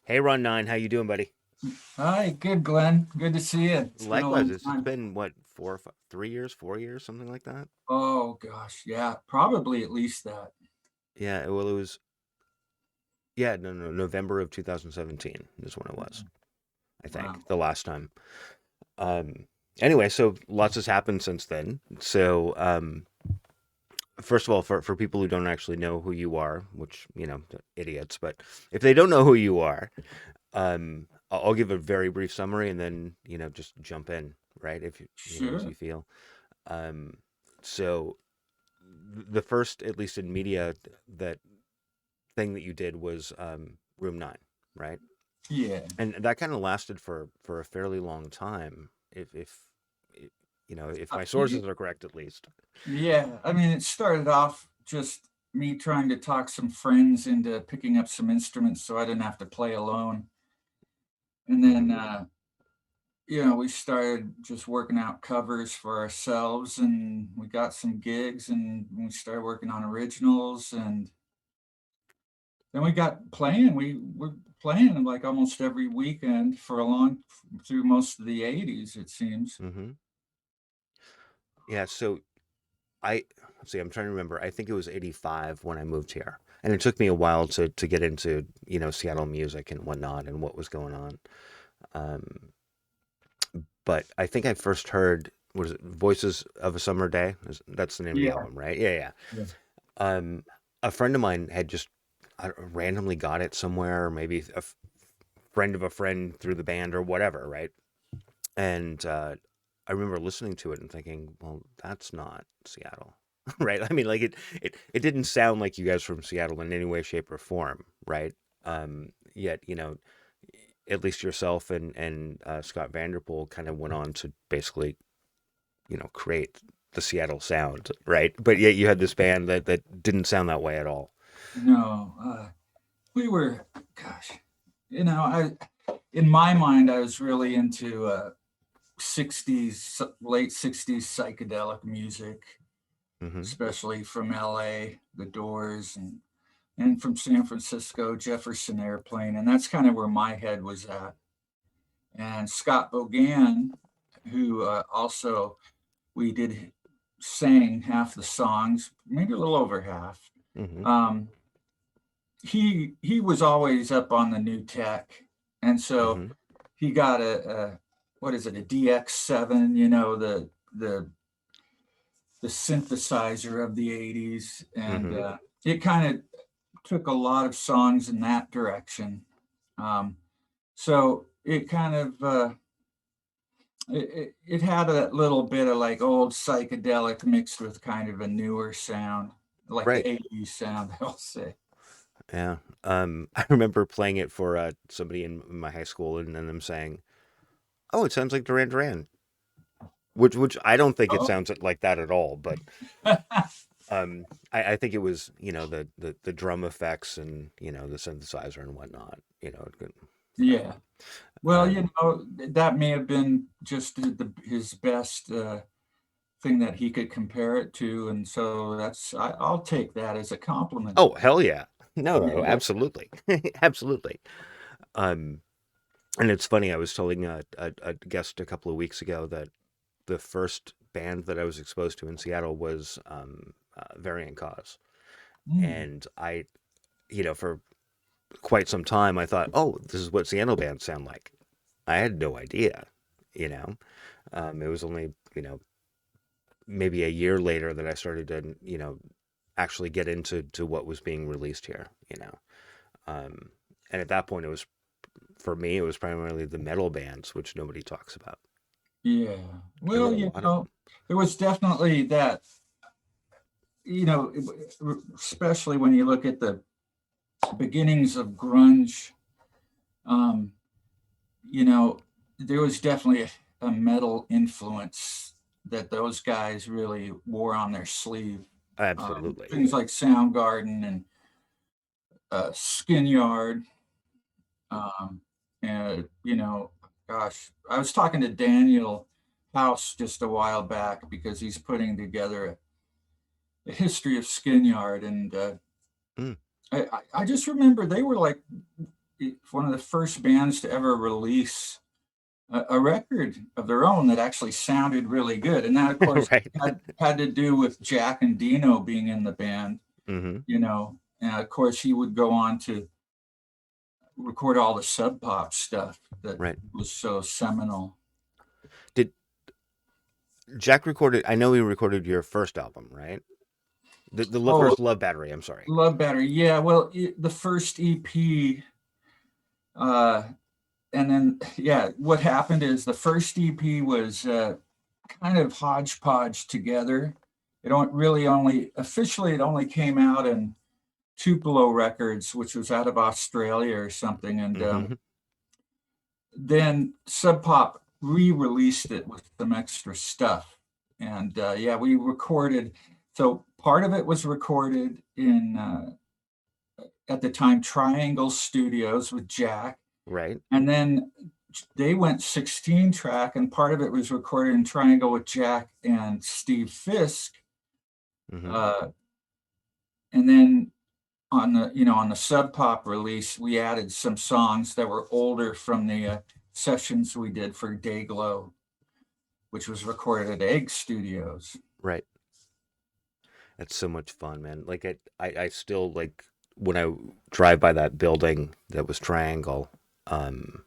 Hey Ron Nine, how you doing, buddy? Hi, good, Glenn. Good to see you. It's been a Likewise, long it's time. been what 3 years, 4 years, something like that. Oh gosh, yeah, probably at least that. Yeah, well, it was no, November of 2017 is when it was. I think Wow. the last time. Um, anyway, so lots has happened since then. So, first of all, for people who don't actually know who you are, which idiots, but if they don't know who you are, I'll give a very brief summary and then just jump in, right? If as Sure. you feel. Um, so the first, at least in media, that thing that you did was Room Nine, right? Yeah. And that kind of lasted for a fairly long time, if my Yeah. sources are correct, at least. Yeah. I mean, it started off just me trying to talk some friends into picking up some instruments so I didn't have to play alone. And then, Hmm. we started just working out covers for ourselves and we got some gigs and we started working on originals and then we got playing. We were playing like almost every weekend for a long through most of the '80s, it seems. Hmm. Yeah. So I let's see. I'm trying to remember. I think it was '85 when I moved here, and it took me a while to get into Seattle music and whatnot and what was going on. Um, but I think I first heard, what is it, Voices of a Summer Day? That's the name of the Yeah, album, right? Yeah, yeah. yeah. Um, a friend of mine had just randomly got it somewhere, or maybe friend of a friend through the band or whatever, right? And I remember listening to it and thinking, well, that's not Seattle, right? I mean, like it didn't sound like you guys from Seattle in any way, shape, or form, right? Yet, at least yourself and Scott Vanderpool kind of went on to basically, create the Seattle sound, right? But yet you had this band that didn't sound that way at all. No, we were, gosh, I in my mind, I was really into '60s, late '60s psychedelic music, Hmm. especially from LA, The Doors, and from San Francisco, Jefferson Airplane, and that's kind of where my head was at. And Scott Bogan, who also we did sang half the songs, maybe a little over half. Hmm. Um, he was always up on the new tech, and so Hmm. he got a what is it, a DX7, the synthesizer of the '80s, and Hmm. it kind of took a lot of songs in that direction. Um, so it kind of it had a little bit of like old psychedelic mixed with kind of a newer sound, like the Right. '80s sound, I'll say. Yeah. I remember playing it for somebody in my high school and then them saying, "Oh, it sounds like Duran Duran," which I don't think it Oh, sounds like that at all. But I think it was the drum effects and the synthesizer and whatnot. yeah. Well, Um, that may have been just his best thing that he could compare it to, and so I'll take that as a compliment. oh hell yeah, no, Yeah. absolutely, absolutely. Um, and it's funny. I was telling a guest a couple of weeks ago that the first band that I was exposed to in Seattle was Variant Cause, Mm. and for quite some time I thought, oh, this is what Seattle bands sound like. I had no idea, you know. It was only maybe a year later that I started to actually get into what was being released here, um, and at that point it was for me it was primarily the metal bands, which nobody talks about. Yeah. There were Well, a lot of them. there was definitely that, especially when you look at the beginnings of grunge, um, you know, there was definitely a metal influence that those guys really wore on their sleeve. Absolutely. Things like Soundgarden and Skin Yard. Um, and, gosh, I was talking to Daniel House just a while back because he's putting together a history of Skin Yard. And Mm. I just remember they were like one of the first bands to ever release a record of their own that actually sounded really good. And that, of course, Right. had to do with Jack and Dino being in the band, Hmm. you know. And of course, he would go on to record all the Sub Pop stuff that Right. was so seminal. Did Jack recorded? I know he recorded your first album, right? The Oh, first Love Battery. I'm sorry. Love Battery. Yeah, well, the first EP, uh, and then yeah, what happened is the first EP was kind of hodgepodge together. It don't really only officially it only came out in Tupelo Records, which was out of Australia or something, and Hmm. then Sub Pop re-released it with some extra stuff, and yeah, we recorded. So part of it was recorded in at the time Triangle Studios with Jack, Right. and then they went 16 track, and part of it was recorded in Triangle with Jack and Steve Fisk. Hmm. Uh, and then on the on the Sub Pop release, we added some songs that were older from the sessions we did for Dayglow, which was recorded at Egg Studios. Right. That's so much fun, man. Like I still like when I drive by that building that was Triangle. Um,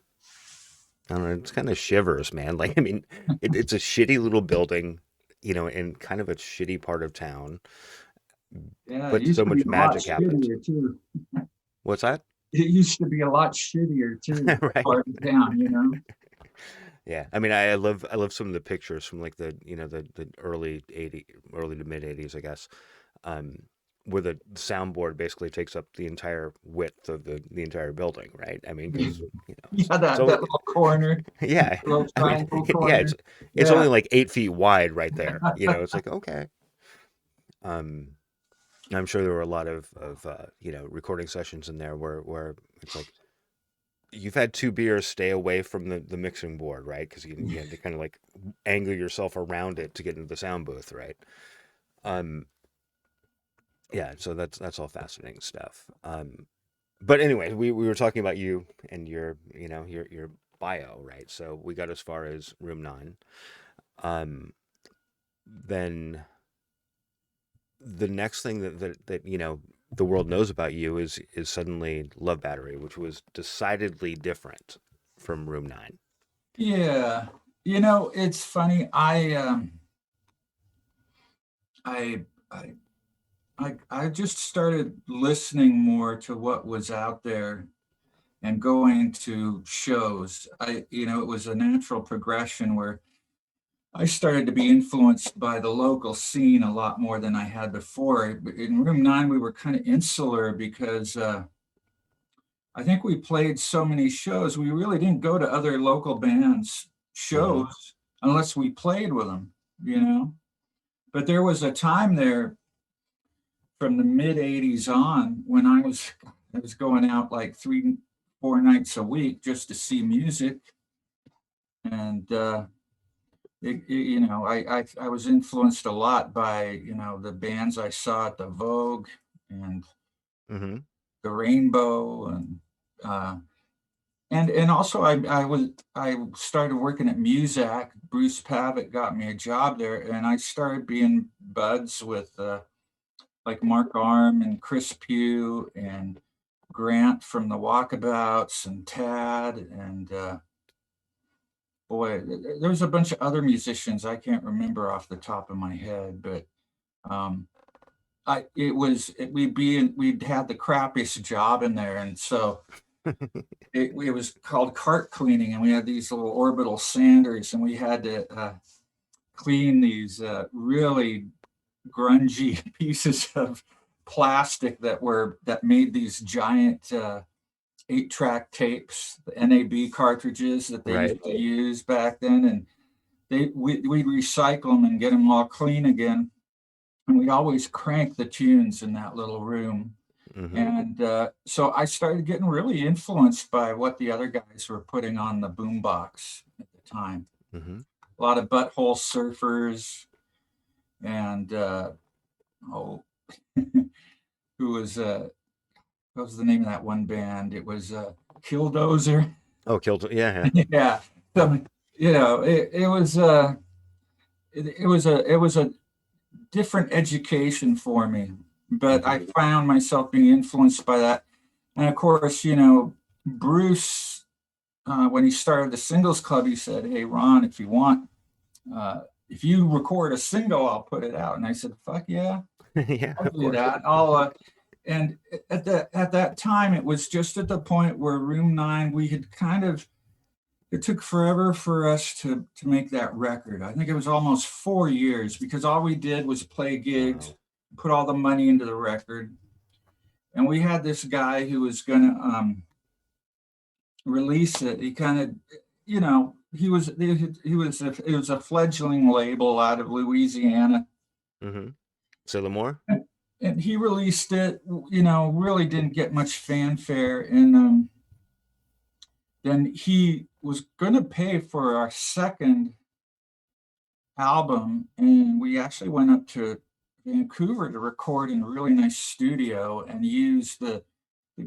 I don't know. It's kind of shivers, man. Like I mean, it's a shitty little building, in kind of a shitty part of town, Yeah, it but used so to be much a lot magic happens. shittier too. What's that? It used to be a lot shittier too, that Right. part of town. Yeah. I mean, I love some of the pictures from like the early 80, early to mid 80s, I guess. Um, where the soundboard basically takes up the entire width of the entire building, right? I mean, because Yeah, it's that only little corner, yeah. little I mean, triangle yeah, it's corner. it's Yeah. only like 8 feet wide right there. It's like okay. Um, I'm sure there were a lot of recording sessions in there where it's like you've had two beers, stay away from the mixing board, right? Because you had to kind of like angle yourself around it to get into the sound booth, right? Um, yeah, so that's all fascinating stuff. But anyway, we were talking about you and your bio, right? So we got as far as room 9. Then the next thing that the world knows about you is suddenly Love Battery, which was decidedly different from room 9. Yeah. It's funny. I I I just started listening more to what was out there and going to shows. It was a natural progression where I started to be influenced by the local scene a lot more than I had before. In room 9, we were kind of insular because I think we played so many shows. We really didn't go to other local bands' Mm-hmm. shows unless we played with them, you know? But there was a time there from the mid 80s on when I was going out like 3 4 nights a week just to see music. And I was influenced a lot by the bands I saw at the Vogue and Mm-hmm. the Rainbow, uh, and also I started working at Muzak. Bruce Pavitt got me a job there, and I started being buds with like Mark Arm and Chris Pugh and Grant from the Walkabouts and Tad and boy, there was a bunch of other musicians I can't remember off the top of my head, but um, we'd had the crappiest job in there, and so it was called cart cleaning, and we had these little orbital sanders, and we had to clean these really grungy pieces of plastic that made these giant 8-track tapes, the NAB cartridges that they Right. used to use back then, and we'd recycle them and get them all clean again. And we'd always crank the tunes in that little room. Mm-hmm. And so I started getting really influenced by what the other guys were putting on the boombox at the time. Mm-hmm. A lot of Butthole Surfers and oh, who was what was the name of that one band? It was Killdozer. Oh, killed. Yeah, Yeah. So, it was it was a different education for me, yeah. but I found myself being influenced by that. And of course, Bruce, when he started the Singles Club, he said, "Hey, Ron, if you want, if you record a single, I'll put it out." And I said, "Fuck yeah, Yeah, I'll of do course. that." And at that time, it was just at the point where Room Nine, we had kind of, it took forever for us to make that record. I think it was almost 4 years because all we did was play gigs, Wow. put all the money into the record, and we had this guy who was going to release it. He kind of, it was a fledgling label out of Louisiana, Mm-hmm. Say the more. and he released it. Really didn't get much fanfare, and then he was going to pay for our second album, and we actually went up to Vancouver to record in a really nice studio and use the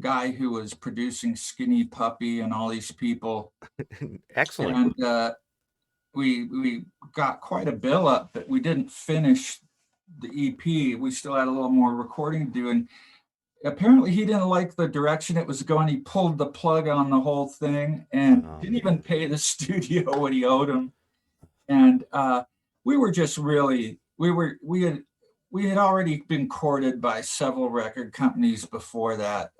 guy who was producing Skinny Puppy and all these people. Excellent. And we got quite a bill up, but we didn't finish the EP. We still had a little more recording to do. And apparently he didn't like the direction it was going. He pulled the plug on the whole thing and Oh didn't even man. pay the studio what he owed him. And we were just really, we had already been courted by several record companies before that.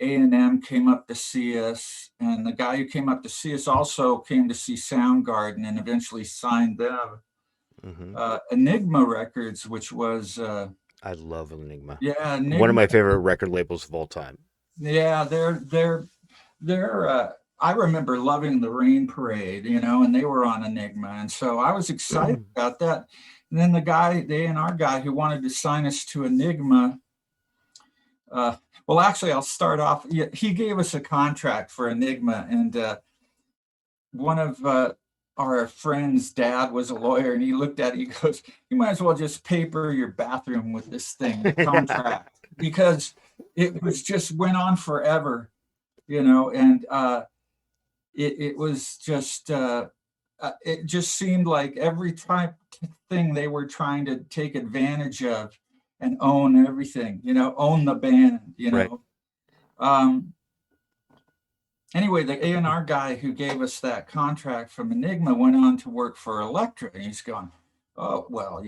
A&M came up to see us, and the guy who came up to see us also came to see Soundgarden and eventually signed them. Hmm. Enigma Records, which was I love Enigma. yeah, One of Enigma. my favorite record labels of all time. Yeah, they're. I remember loving the Rain Parade, and they were on Enigma, and so I was excited about that. And then the A&R guy who wanted to sign us to Enigma. Well, actually, I'll start off. He gave us a contract for Enigma, and one of our friend's dad was a lawyer, and he looked at it. He goes, "You might as well just paper your bathroom with this thing, the contract, because it was just went on forever, and it was just it just seemed like every type thing they were trying to take advantage of and own everything, own the band, Right. Um, anyway, the A&R guy who gave us that contract from Enigma went on to work for Elektra, and he's going, "Oh, well,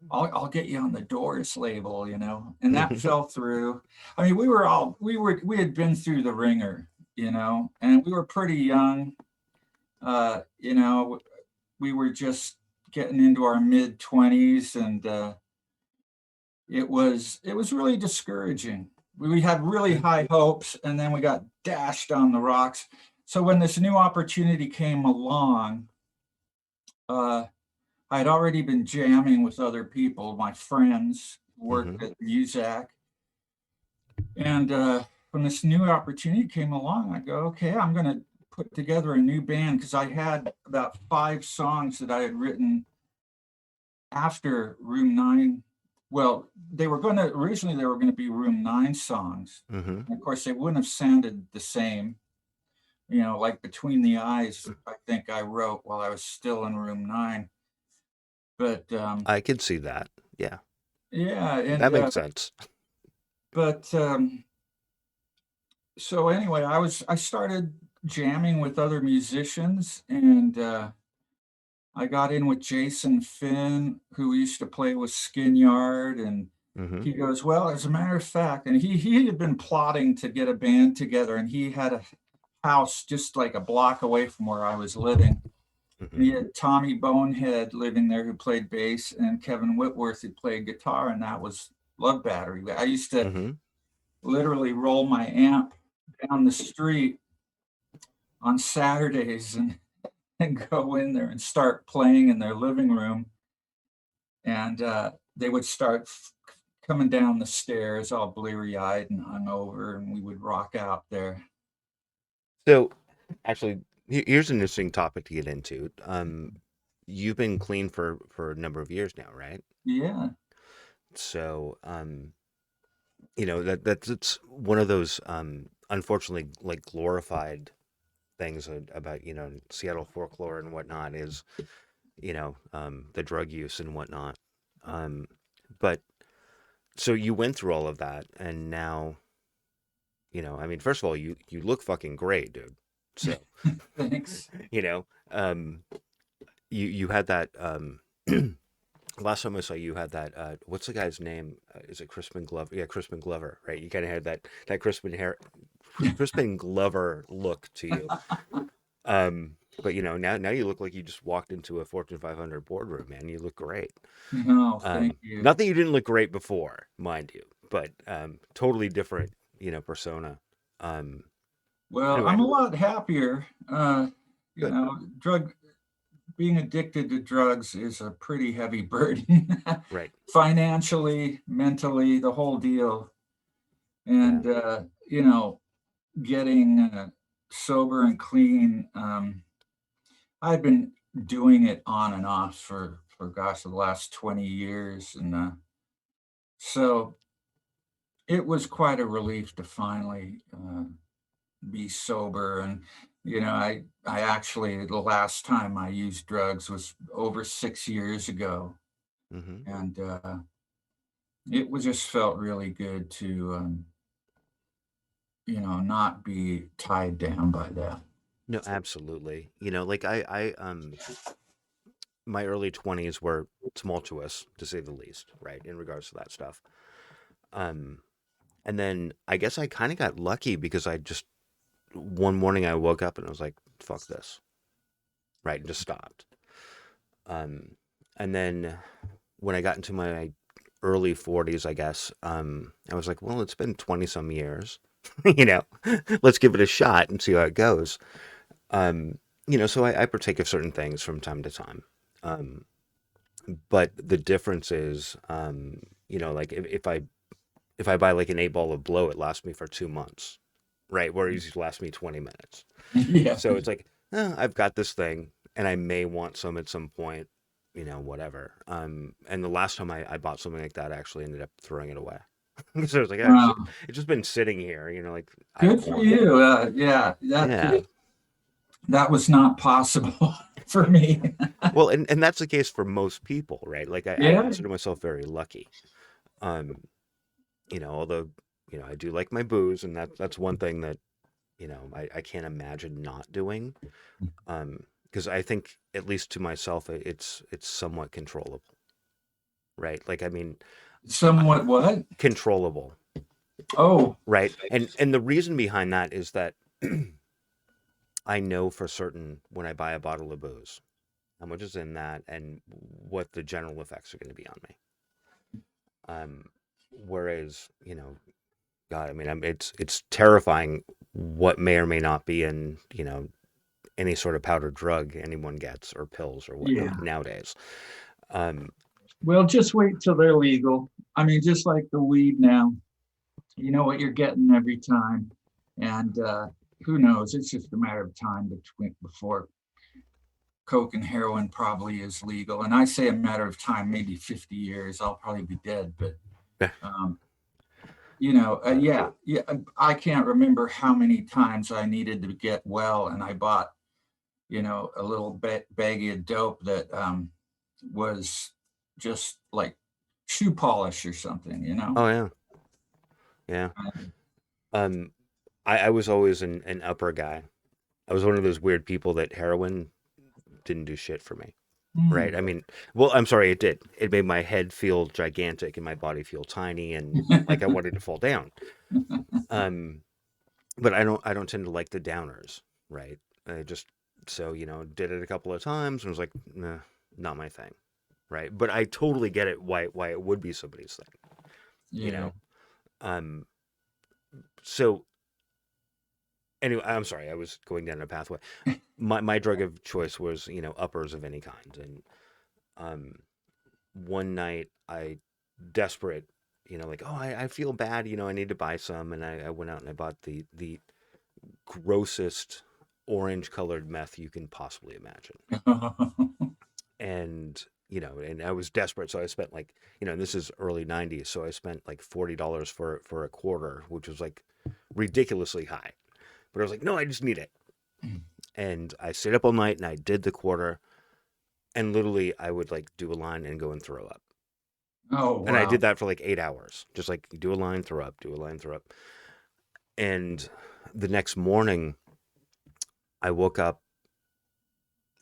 I'll get you on the Doors label," and that fell through. I mean, we had been through the ringer, and we were pretty young. Uh, you know, we were just getting into our mid 20s, and it was really discouraging. We had really Yeah. high hopes, and then we got dashed on the rocks. So when this new opportunity came along, uh, I had already been jamming with other people, my friends who worked Hmm. at Muzak, and when this new opportunity came along, I go, okay, I'm going to put together a new band because I had about 5 songs that I had written after Room Nine. Well, originally they were going to be Room Nine songs. Hmm. And of course, they wouldn't have sounded the same. Like Between the Eyes, I think I wrote while I was still in Room Nine. But I could see that. Yeah, yeah, that and makes sense. but so anyway, I started jamming with other musicians, and I got in with Jason Finn, who used to play with Skinyard, and Hmm. he goes, "Well, as a matter of fact," and he had been plotting to get a band together, and he had a house just like a block away from where I was living. And Hmm. he had Tommy Bonehead living there who played bass, and Kevin Whitworth who played guitar, and that was Love Battery. I used to Hmm. literally roll my amp down the street on Saturdays and go in there and start playing in their living room. And they would start coming down the stairs all bleary eyed and hungover, and we would rock out there. So, actually, here's an interesting topic to get into. You've been clean for a number of years now, right? Yeah. So, that it's one of those unfortunately like glorified things about Seattle folklore and whatnot is the drug use and whatnot. Um, but so you went through all of that, and now I mean, first of all, you look fucking great, dude. So Thanks. you know, you had that last time I saw you had that what's the guy's name? Is it Crispin Glover? Yeah, Crispin Glover, right? You kind of had that Crispin Glover look to you. But now you look like you just walked into a Fortune 500 boardroom, man. You look great. No, thank you. Not that you didn't look great before, mind you, but totally different, persona. Um, Well, anyway, I'm a lot happier. good. Drug being addicted to drugs is a pretty heavy burden, Right. financially, mentally, the whole deal. Yeah. And getting sober and clean. I've been doing it on and off for gosh, the last 20 years, and so it was quite a relief to finally be sober. And I actually, the last time I used drugs was over 6 years ago, Hmm. and it was just felt really good to not be tied down by that. No, absolutely. Like my early 20s were tumultuous to say the least, right, in regards to that stuff. Um, and then I guess I kind of got lucky because I just one morning I woke up and I was like, fuck this, right, and just stopped. Um, and then when I got into my early 40s, I guess, I was like, well, it's been 20 some years, you know, let's give it a shot and see how it goes. So I partake of certain things from time to time. Um, but the difference is, like if I buy like an 8 ball of blow, it lasts me for 2 months, right? Where it usually lasts me 20 minutes. Yeah. So it's like, I've got this thing and I may want some at some point, whatever. And the last time I bought something like that, I actually ended up throwing it away. So I was like, Wow. it's just been sitting here, like I Good don't for want it. you. Yeah, Yeah. that was not possible for me. Well, and that's the case for most people, right? Like I Yeah. consider myself very lucky. Um, although, I do like my booze and that's one thing that, I can't imagine not doing. Because I think, at least to myself, it's somewhat controllable, right? Like, I mean, I- Somewhat what? controllable, Oh, right? And the reason behind that is that I know for certain when I buy a bottle of booze, how much is in that and what the general effects are going to be on me. Whereas, God, I mean, it's terrifying what may or may not be in, any sort of powdered drug anyone gets or pills or yeah. whatnot nowadays. Um, Well, just wait till they're legal. I mean, just like the weed now, you know what you're getting every time. And who knows? It's just a matter of time before coke and heroin probably is legal. And I say a matter of time, maybe 50 years, I'll probably be dead. But um, yeah, I can't remember how many times I needed to get well, and I bought, a little baggie of dope that was just like shoe polish or something. oh yeah, yeah. Um, I was always an upper guy. I was one of those weird people that heroin didn't do shit for me. Right. Hmm. I mean, well, I'm sorry, it did. It made my head feel gigantic and my body feel tiny and like I wanted to fall down. Um, but I don't tend to like the downers, right? I just so did it a couple of times and was like, nah, not my thing, right? But I totally get it why it would be somebody's thing, you Yeah. know. Um, so anyway, I'm sorry, I was going down a pathway. My drug of choice was uppers of any kind, and um, one night I desperate, like, oh, I feel bad, I need to buy some, and I went out and I bought the grossest orange colored meth you can possibly imagine. And and I was desperate, so I spent like, and this is early 90s, so I spent like $40 for a quarter, which was like ridiculously high. But I was like, no, I just need it. And I stayed up all night and I did the quarter. And literally, I would like do a line and go and throw up. Oh, And I wow. did that for like 8 hours. Just like do a line, throw up, do a line, throw up. And the next morning, I woke up,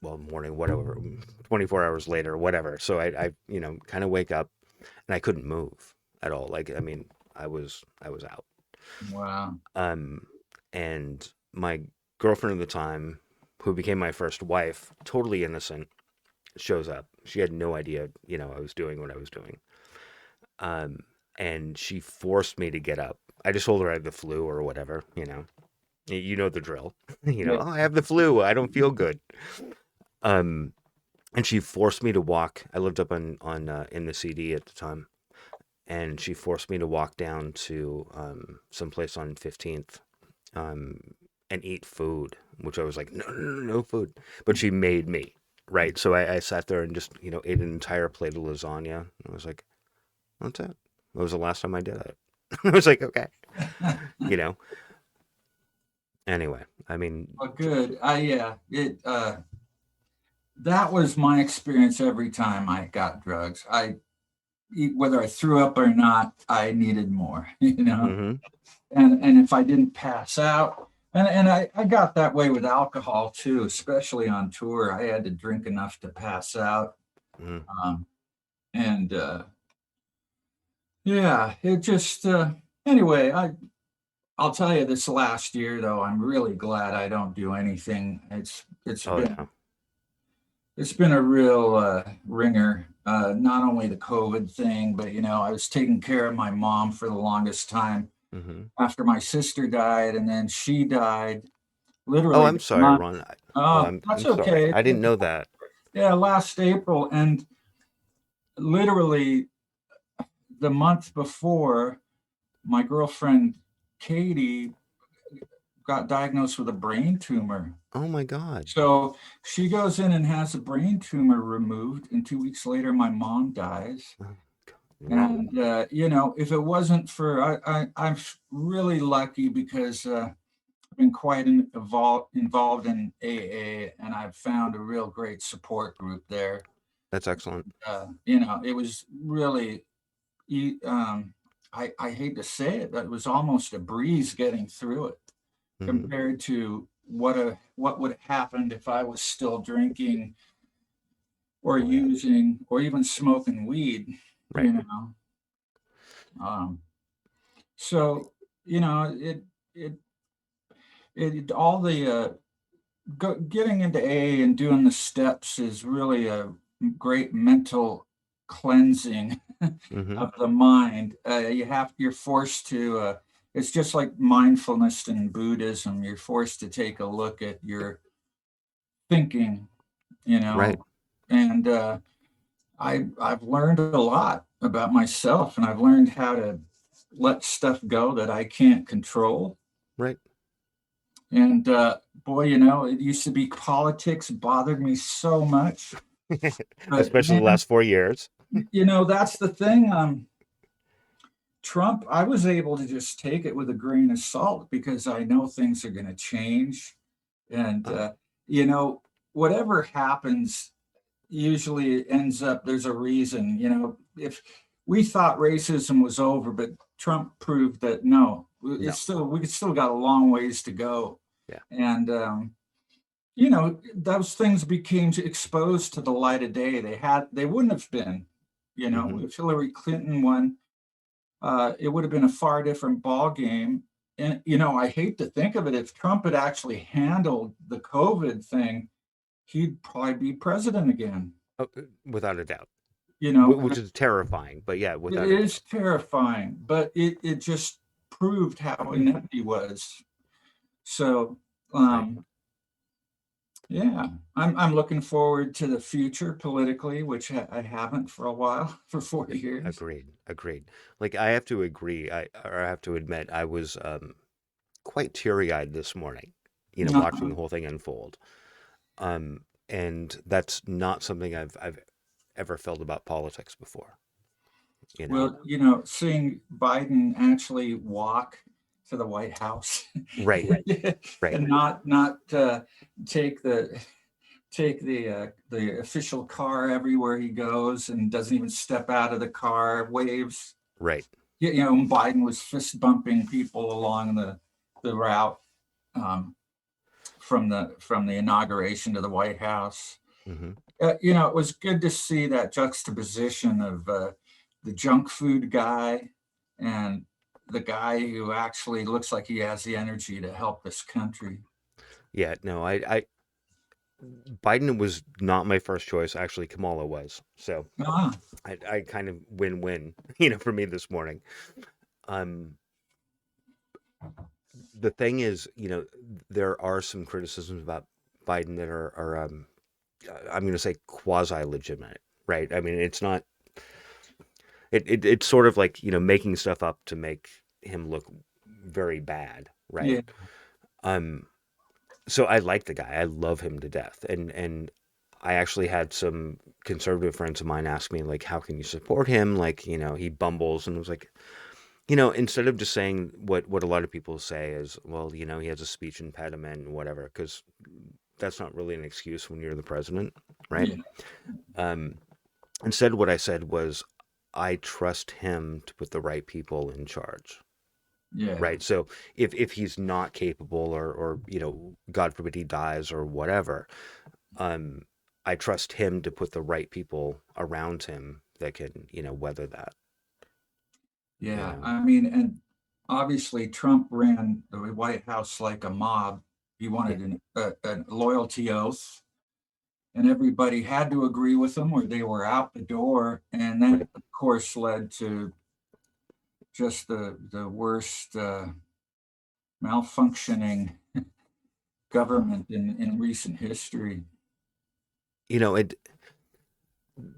well, morning, whatever, 24 hours later, whatever. So I kind of wake up and I couldn't move at all. Like, I mean, I was out. Wow. Um, and my girlfriend at the time, who became my first wife, totally innocent, shows up. She had no idea, I was doing what I was doing. Um, and she forced me to get up. I just told her I had the flu or whatever, you know. You know the drill. Yeah. Oh, I have the flu. I don't feel good. Um, and she forced me to walk. I lived up on in the CD at the time, and she forced me to walk down to someplace on 15th um, and eat food, which I was like, no, no, no, no food. But she made me, right? So I sat there and just, ate an entire plate of lasagna. I was like, that's it. That was the last time I did it. I was like, okay, you know. Anyway, I mean, Well, good. Yeah, that was my experience every time I got drugs. Whether I threw up or not, I needed more, mm-hmm. and if I didn't pass out, and I got that way with alcohol too, especially on tour. I had to drink enough to pass out. Mm-hmm. Um, and yeah, it just anyway, I'll tell you this last year though, I'm really glad I don't do anything. Oh yeah. It's been a real ringer. Not only the COVID thing, but I was taking care of my mom for the longest time Mm-hmm. after my sister died, and then she died Oh, literally I'm the sorry, month. Ron. Oh, Oh, I'm that's sorry. okay. I didn't know that. Yeah, last April, and literally the month before, my girlfriend Katie got diagnosed with a brain tumor. Oh my God. So she goes in and has a brain tumor removed, and 2 weeks later, my mom dies. Oh, God. Wow. And if it wasn't for, I'm really lucky because I've been quite involved in AA, and I've found a real great support group there. That's excellent. It was really, e- um, I hate to say it, but it was almost a breeze getting through it Mm-hmm. compared to what would have happened if I was still drinking or Oh yeah. using or even smoking weed, Right. you know. Um, so it all the getting into AA and doing the steps is really a great mental cleansing Mm-hmm. of the mind. You're forced to. It's just like mindfulness in Buddhism. You're forced to take a look at your thinking, you Right. know, and I've learned a lot about myself, and I've learned how to let stuff go that I can't control. Right. And boy, it used to be politics bothered me so much. But Especially the man, last 4 years. that's the thing. Trump, I was able to just take it with a grain of salt because I know things are going to change. And, Oh, you know, whatever happens, usually it ends up, there's a reason. If we thought racism was over, but Trump proved that no, no. we still got a long ways to go. Yeah. And, those things became exposed to the light of day. They wouldn't have been, Mm-hmm. if Hillary Clinton won, it would have been a far different ball game. And I hate to think of it. If Trump had actually handled the COVID thing, he'd probably be president again. Oh, without a doubt. You know, Which is terrifying, but yeah, it without a is doubt. terrifying, but it just proved how inept he was. So, Right. yeah, I'm looking forward to the future politically, which I haven't for a while, for 40 years. Agreed. Agreed. Like I have to agree. I have to admit, I was quite teary-eyed this morning, watching Uh, the whole thing unfold. And that's not something I've ever felt about politics before. You know. well, seeing Biden actually walk to the White House, Right. Right. and not take the the official car everywhere he goes, and doesn't even step out of the car, waves. Right. Biden was fist bumping people along the route, um, from the inauguration to the White House. Hmm. It was good to see that juxtaposition of the junk food guy and the guy who actually looks like he has the energy to help this country. Yeah. No, Biden was not my first choice. Actually, Kamala was. So Ah, I kind of win-win, for me this morning. Um, the thing is, there are some criticisms about Biden that are I'm going to say quasi legitimate, right? I mean, it's not. It's sort of like making stuff up to make him look very bad, right? yeah, Um, so I like the guy. I love him to death, and I actually had some conservative friends of mine ask me like, how can you support him? Like, he bumbles, and it was like, instead of just saying what a lot of people say is, well, he has a speech impediment and whatever, because that's not really an excuse when you're the president, right? yeah, Um, Instead, what I said was, I trust him to put the right people in charge, yeah, right? So if he's not capable, or God forbid he dies or whatever, um, I trust him to put the right people around him that can weather that. You yeah. know, I mean, and obviously Trump ran the White House like a mob. He yeah, wanted a loyalty oath, and everybody had to agree with him or they were out the door. And that, right. of course, led to just the worst malfunctioning government in recent history. It.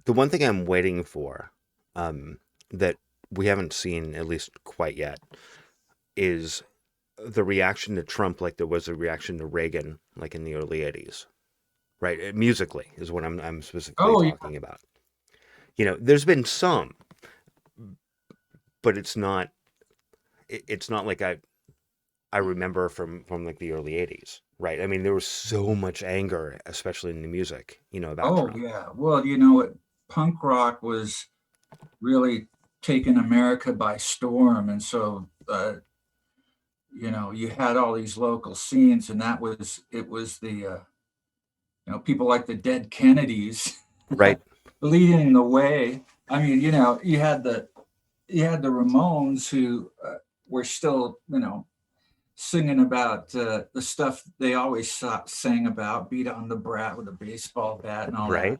The one thing I'm waiting for, um, that we haven't seen at least quite yet, is the reaction to Trump, like there was a reaction to Reagan, like in the early '80s, right? Musically is what I'm specifically Oh, yeah. talking about. There's been some, but it's not like I remember from like the early '80s, right? I mean, there was so much anger, especially in the music, about Oh, Trump. yeah. Well, you know what? Punk rock was really taking America by storm. And so, you had all these local scenes, and it was people like the Dead Kennedys Right, leading the way. I mean, you had the Ramones who were still, singing about the stuff they always sang about, beat on the brat with a baseball bat and all that. right.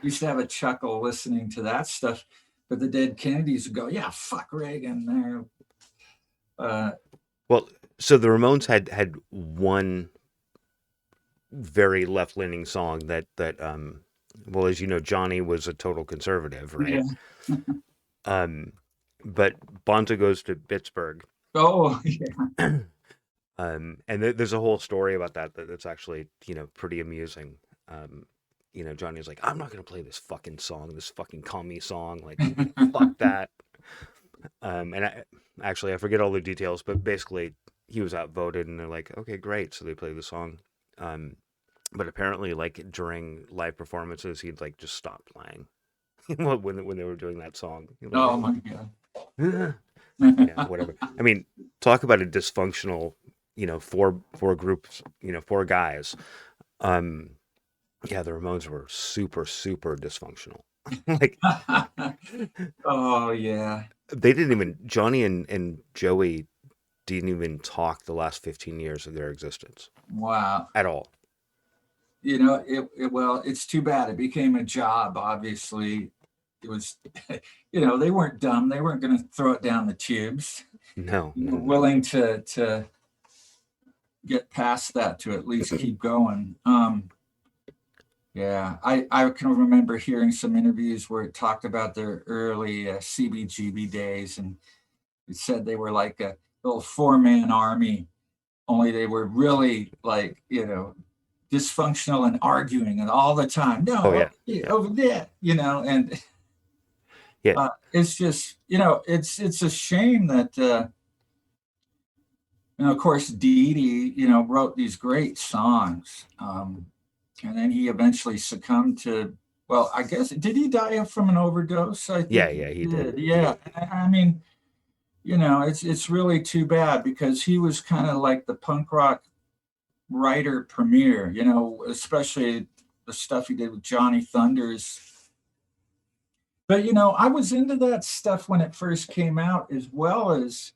Used to have a chuckle listening to that stuff. But the Dead Kennedys would go, yeah, fuck Reagan. There, Well, so the Ramones had one very left-leaning song that well, as you know, Johnny was a total conservative, yeah. right? Um, but Bonzo Goes to Pittsburgh. Oh, yeah. And there's a whole story about that's actually, pretty amusing. Johnny's like, I'm not gonna play this fucking song, this fucking commie song, like, fuck that. And I forget all the details, but basically he was outvoted, and they're like, okay, great. So they play the song. Um, but apparently, like during live performances, he'd like just stop playing when they were doing that song. He'd like, Oh, my God. whatever. I mean, talk about a dysfunctional, four groups, four guys. Um, yeah, the Ramones were super, super dysfunctional. Like Oh, yeah. they didn't even Johnny and Joey didn't even talk the last 15 years of their existence Wow. at all. Well, it's too bad. It became a job, obviously. It was, they weren't dumb. They weren't going to throw it down the tubes. No, They no, were no. willing to get past that to at least keep going. Yeah, I can remember hearing some interviews where it talked about their early CBGB days, and it said they were like a little four-man army, only they were really like, dysfunctional and arguing and all the time. Oh No, yeah, okay, yeah, over there, and yeah. it's just, it's a shame that And of course, Dee Dee, wrote these great songs. And then he eventually succumbed to, well, I guess, did he die from an overdose? I Yeah, think he yeah, he did. did. He Yeah. did. I mean, it's really too bad because he was kind of like the punk rock writer premier, especially the stuff he did with Johnny Thunders. But I was into that stuff when it first came out, as well as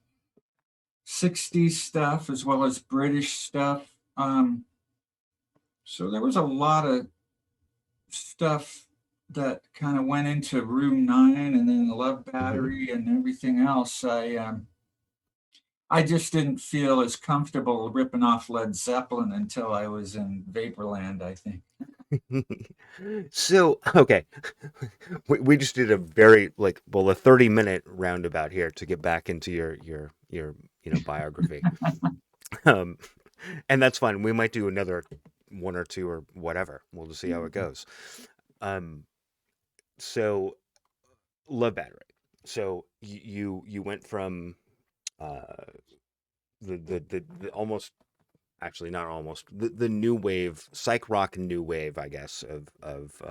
60s stuff, as well as British stuff. So there was a lot of stuff that kind of went into Room 9 and then Love Hmm. Battery and everything else. I just didn't feel as comfortable ripping off Led Zeppelin until I was in Vaporland, I think. So, okay, we just did a very like well a 30-minute roundabout here to get back into your biography. Um, and that's fine. We might do another one or two or whatever. We'll just see how it goes. Um, so Love Battery. So you went from uh the almost actually not almost the new wave psych rock new wave I guess of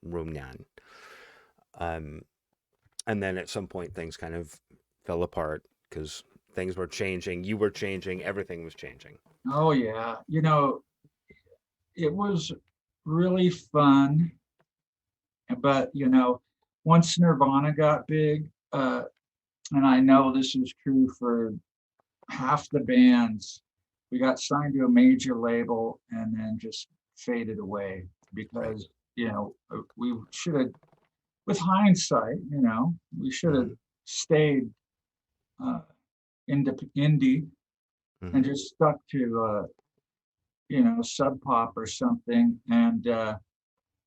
Room 9. Um, and then at some point things kind of fell apart because things were changing, you were changing, everything was changing. Oh, yeah. It was really fun. But, once Nirvana got big, and I know this is true for half the bands, we got signed to a major label and then just faded away Right. because, we should have, with hindsight, we should have Hmm. stayed uh, indie and Hmm. just stuck to, Sub Pop or something.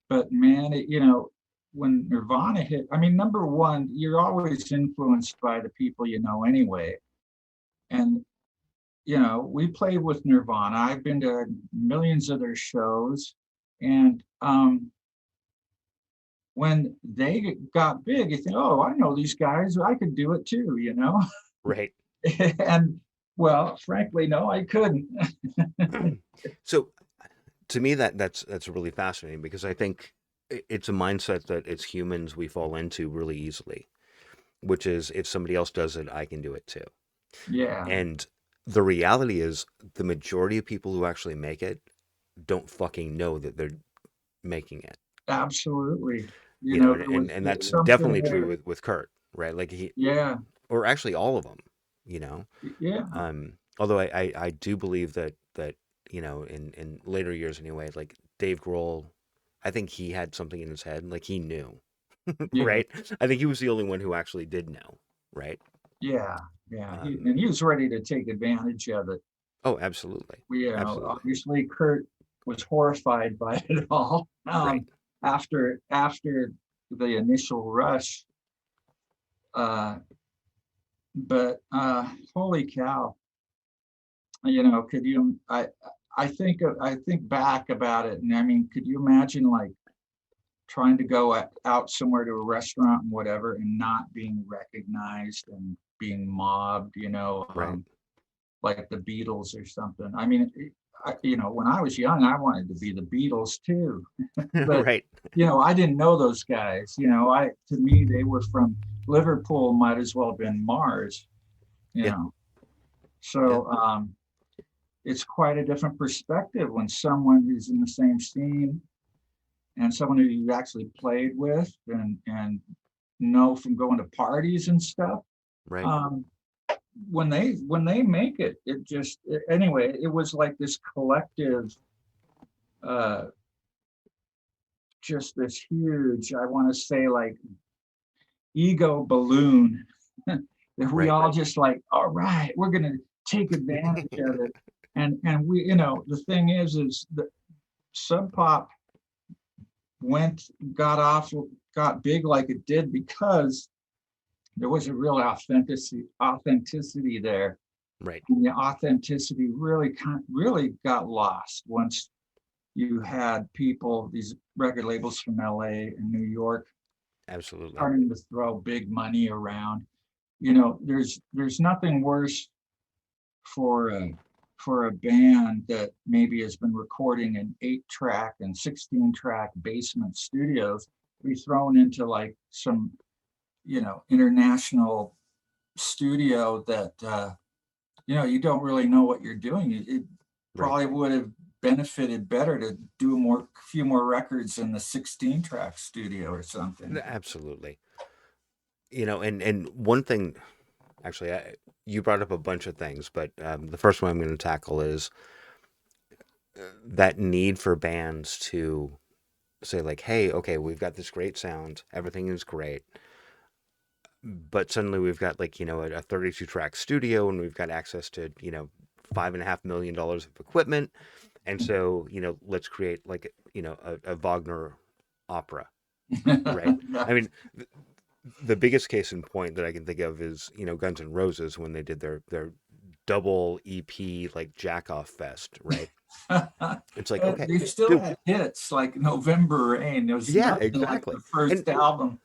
But man, when Nirvana hit, I mean, number one, you're always influenced by the people you know anyway. And, we played with Nirvana. I've been to millions of their shows. And when they got big, you think, oh, I know these guys. I could do it too. Right. And well, frankly, no, I couldn't. So to me that's really fascinating because I think it's a mindset that it's humans we fall into really easily, which is if somebody else does it, I can do it too. Yeah, And the reality is the majority of people who actually make it don't fucking know that they're making it. absolutely. And, There and was and that's something definitely true there. with Kurt, right? Like he Yeah, or actually all of them, you know. yeah, Although I do believe that in later years anyway, like Dave Grohl, I think he had something in his head, like he knew, yeah. right? I think he was the only one who actually did know, right? Yeah, yeah, Um, and he was ready to take advantage of it. oh, absolutely, absolutely, Obviously, Kurt was horrified by it all right, after the initial rush. Uh, but holy cow, could you? I think back about it, and I mean, could you imagine like trying to go out somewhere to a restaurant and whatever, and not being recognized and being mobbed? right, Like the Beatles or something. I mean, when I was young, I wanted to be the Beatles too, but right, I didn't know those guys. To me they were from Liverpool, might as well have been Mars. You yeah, know, yeah, so it's quite a different perspective when someone who's in the same scene and someone who you actually played with and know from going to parties and stuff. right, Um, when they make it, anyway, it was like this collective, uh, just this huge, I want to say like ego balloon that we right, all just like, all right, we're gonna take advantage of it. And we, the thing is that Sub Pop went got off got big like it did because there was a real authenticity there. right, And the authenticity really got lost once you had people, these record labels from LA and New York, absolutely, starting to throw big money around. There's nothing worse for a for a band that maybe has been recording in 8-track and 16-track basement studios to be thrown into like some, international studio that you don't really know what you're doing. It Right. probably would have benefited better to do more, few more records in the 16-track studio or something. Absolutely. And one thing, actually, you brought up a bunch of things, but the first one I'm going to tackle is that need for bands to say like, hey, okay, we've got this great sound, everything is great, but suddenly we've got like, a 32 track studio and we've got access to, $5.5 million of equipment. And so, let's create like, a Wagner opera, right? Yeah. I mean, the biggest case in point that I can think of is, Guns N' Roses when they did their double EP like Jack Off Fest, right? It's like, okay, They still dude, had hits like November Rain. There was yeah, nothing like exactly. the And first album.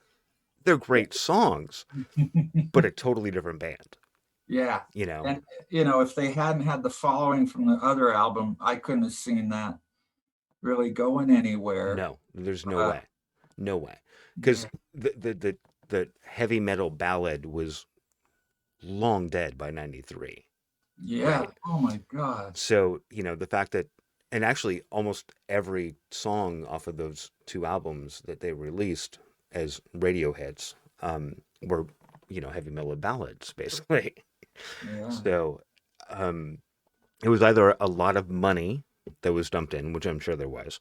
they're great songs, but a totally different band, Yeah. you know? And if they hadn't had the following from the other album, I couldn't have seen that really going anywhere. No, there's no Uh, way. No way. yeah. Because the heavy metal ballad was long dead by 93, Yeah. right? Oh my God. So, the fact that, and actually almost every song off of those two albums that they released as radio hits were, heavy metal ballads, basically. Yeah. So, um, it was either a lot of money that was dumped in, which I'm sure there was,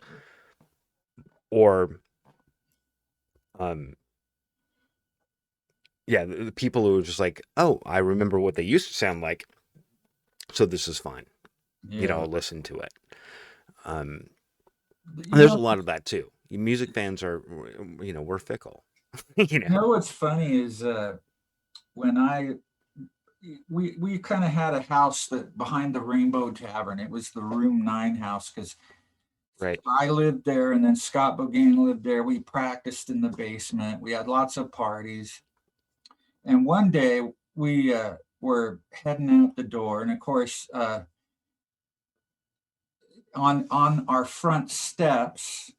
or, um, yeah, the people who were just like, oh, I remember what they used to sound like, so this is fine. Yeah. I'll listen to it. Um, and You there's know, a lot of that too. Music fans are, we're fickle. what's funny is when we kind of had a house that behind the Rainbow Tavern. It was the Room 9 house because Right. I lived there and then Scott Bogan lived there. We practiced in the basement. We had lots of parties. And one day we were heading out the door, and of course, on our front steps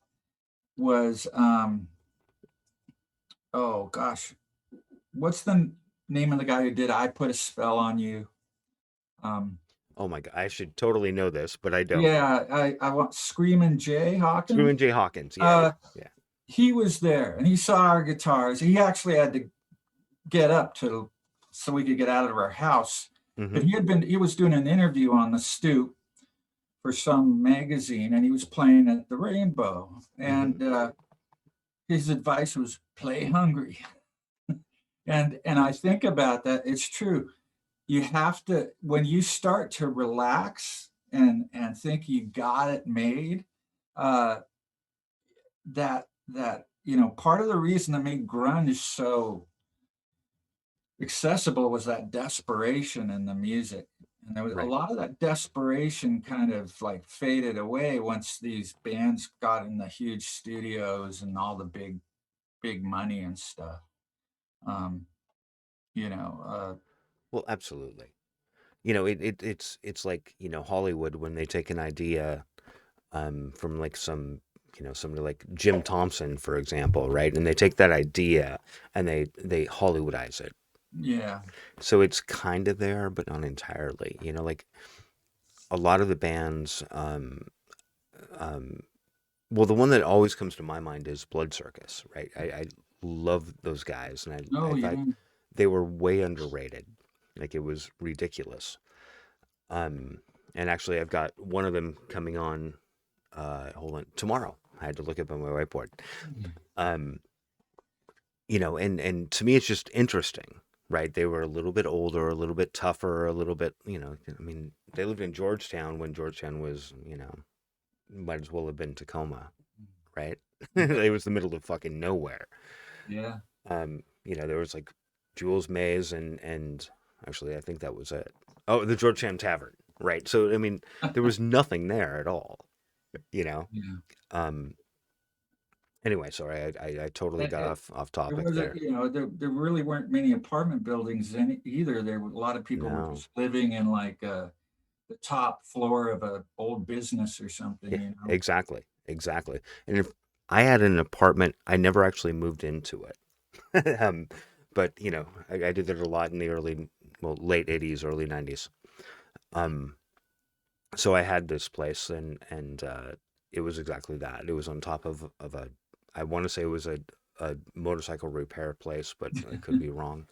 was oh gosh, what's the name of the guy who did "I Put a Spell on You"? Um, Oh my God, I should totally know this, but I don't. yeah, I want Screaming Jay Hawkins. Screaming Jay Hawkins. Yeah, Uh, yeah, he was there, and he saw our guitars. He actually had to get up to so we could get out of our house. yeah. But Hmm. he was doing an interview on the stoop for some magazine, and he was playing at the Rainbow. Hmm. And his advice was play hungry. And I think about that. It's true. You have to when you start to relax and think you got it made. Uh, that part of the reason that made grunge so accessible was that desperation in the music. And there was a Right, lot of that desperation kind of like faded away once these bands got in the huge studios and all the big money and stuff. Um, you know, well, absolutely. It's like, Hollywood when they take an idea from like somebody like Jim Thompson, for example, right? And they take that idea and they Hollywoodize it. yeah, So it's kind of there, but not entirely. Like a lot of the bands, um, well, the one that always comes to my mind is Blood Circus, right? I love those guys, and I oh thought yeah, they were way underrated. Like it was ridiculous. Um, and actually, I've got one of them coming on. Hold on, tomorrow. I had to look up on my whiteboard. Um, and to me, it's just interesting, right? They were a little bit older, a little bit tougher, a little bit, I mean, they lived in Georgetown when Georgetown was, might as well have been Tacoma, right? It was the middle of fucking nowhere. yeah. There was like Jules Mays and actually I think that was it. Oh, the Georgetown Tavern, right? So I mean, there was nothing there at all, you know. Yeah. Um, Anyway, sorry, I totally And got off there topic wasn't, there. there really weren't many apartment buildings either. There were a lot of people were No. just living in like the top floor of a old business or Yeah, something, you know. exactly. Exactly. And if I had an apartment, I never actually moved into it. But I did it a lot in the late 80s, early 90s. Um, so I had this place, and it was exactly that. It was on top of a, I want to say it was a motorcycle repair place, but I could be wrong.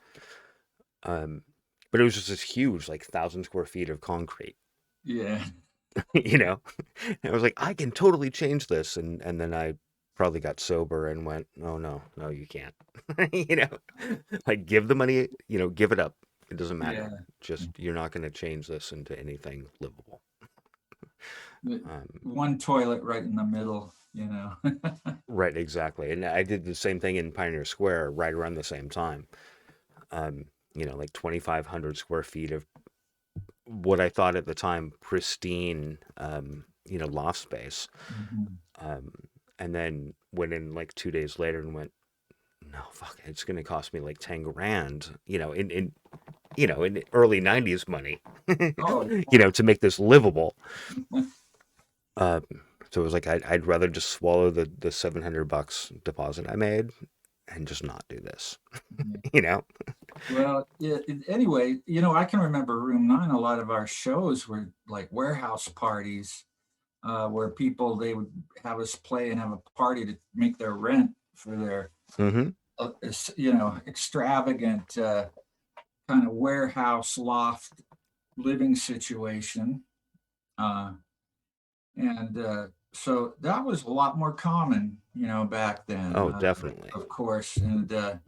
Um, but it was just this huge, like 1,000 square feet of concrete, Yeah. you know. And I was like, I can totally change this, and then I probably got sober and went, oh no, no, you can't, you know, like give the money, give it up. It doesn't matter. Yeah. Just you're not going to change this into anything livable. The- Um, One toilet right in the middle, you know. right, exactly. And I did the same thing in Pioneer Square right around the same time. Um, like 2,500 square feet of what I thought at the time pristine, loft space. Mhm. Um, and then went in like 2 days later and went, no, fuck, it's going to cost me like 10 grand, in early 90s money, Oh, to make this livable. Um, so it was like, I'd rather just swallow the $700 deposit I made and just not do this, yeah. you know? Well, yeah, anyway, I can remember Room 9, a lot of our shows were like warehouse parties, where they would have us play and have a party to make their rent for their, Mm-hmm. extravagant kind of warehouse loft living situation. Uh, and so that was a lot more common, back then, Oh, definitely. of course. And a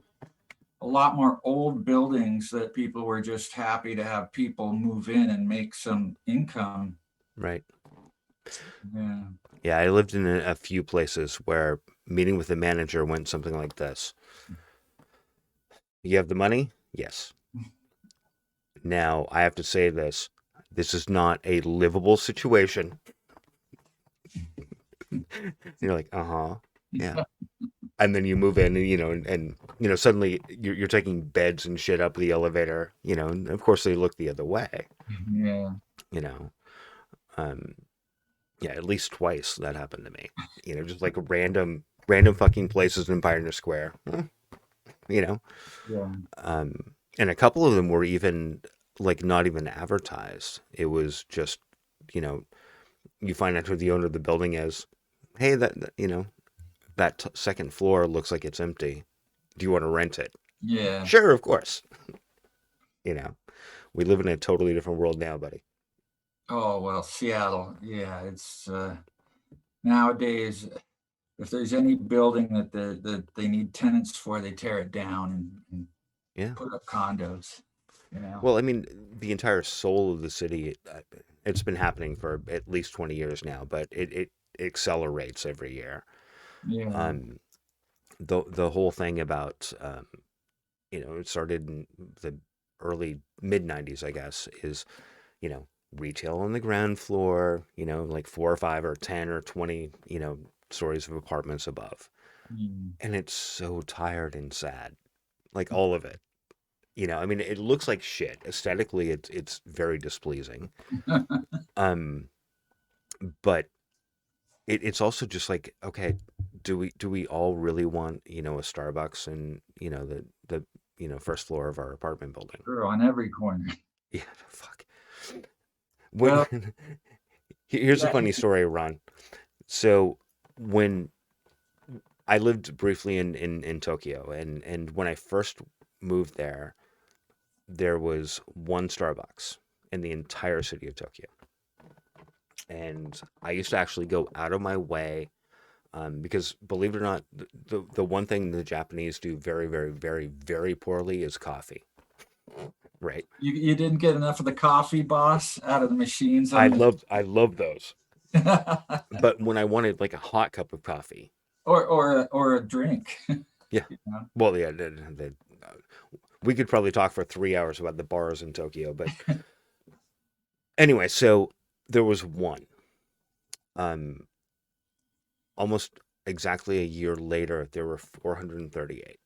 lot more old buildings that people were just happy to have people move in and make some income. Right. Yeah. Yeah, I lived in a few places where meeting with the manager went something like this. You have the money? Yes. Now, I have to say this. This is not a livable situation. You're like, uh-huh. Yeah. And then you move in and suddenly you're taking beds and shit up the elevator, and of course they look the other way, Yeah. you know. Um, yeah, at least twice that happened to me. Just like random fucking places in Pioneer Square, you know. Yeah. And a couple of them were even like not even advertised. It was just, you know, you find out who the owner of the building is. Hey, that second floor looks like it's empty. Do you want to rent it? Yeah. Sure, of course. You know, we live in a totally different world now, buddy. Oh, well, Seattle. Yeah. It's nowadays, if there's any building that they need tenants for, they tear it down and Yeah. put up condos, you know. Well, I mean, the entire soul of the city, it's been happening for at least 20 years now, but it accelerates every year. Yeah. Um, the whole thing about, it started in the early mid 90s, I guess, is, you know, retail on the ground floor, like 4 or 5 or 10 or 20, stories of apartments above. Mm. And it's so tired and sad, like all of it. I mean, it looks like shit. Aesthetically, it's very displeasing. Um, but it's also just like, okay, do we all really want, a Starbucks and, the first floor of our apartment building? Sure, on every corner. Yeah, fuck. When Well, here's a yeah. funny story, Ron. So when I lived briefly in Tokyo, and when I first moved there, there was one Starbucks in the entire city of Tokyo. And I used to actually go out of my way, because believe it or not, the one thing the Japanese do very, very, very, very poorly is coffee, right? You didn't get enough of the coffee, boss, out of the machines on I love those. the But when I wanted like a hot cup of coffee, or a drink. yeah, You know? well, yeah, uh, we could probably talk for 3 hours about the bars in Tokyo, but anyway, so there was one. Um, almost exactly a year later, there were 438.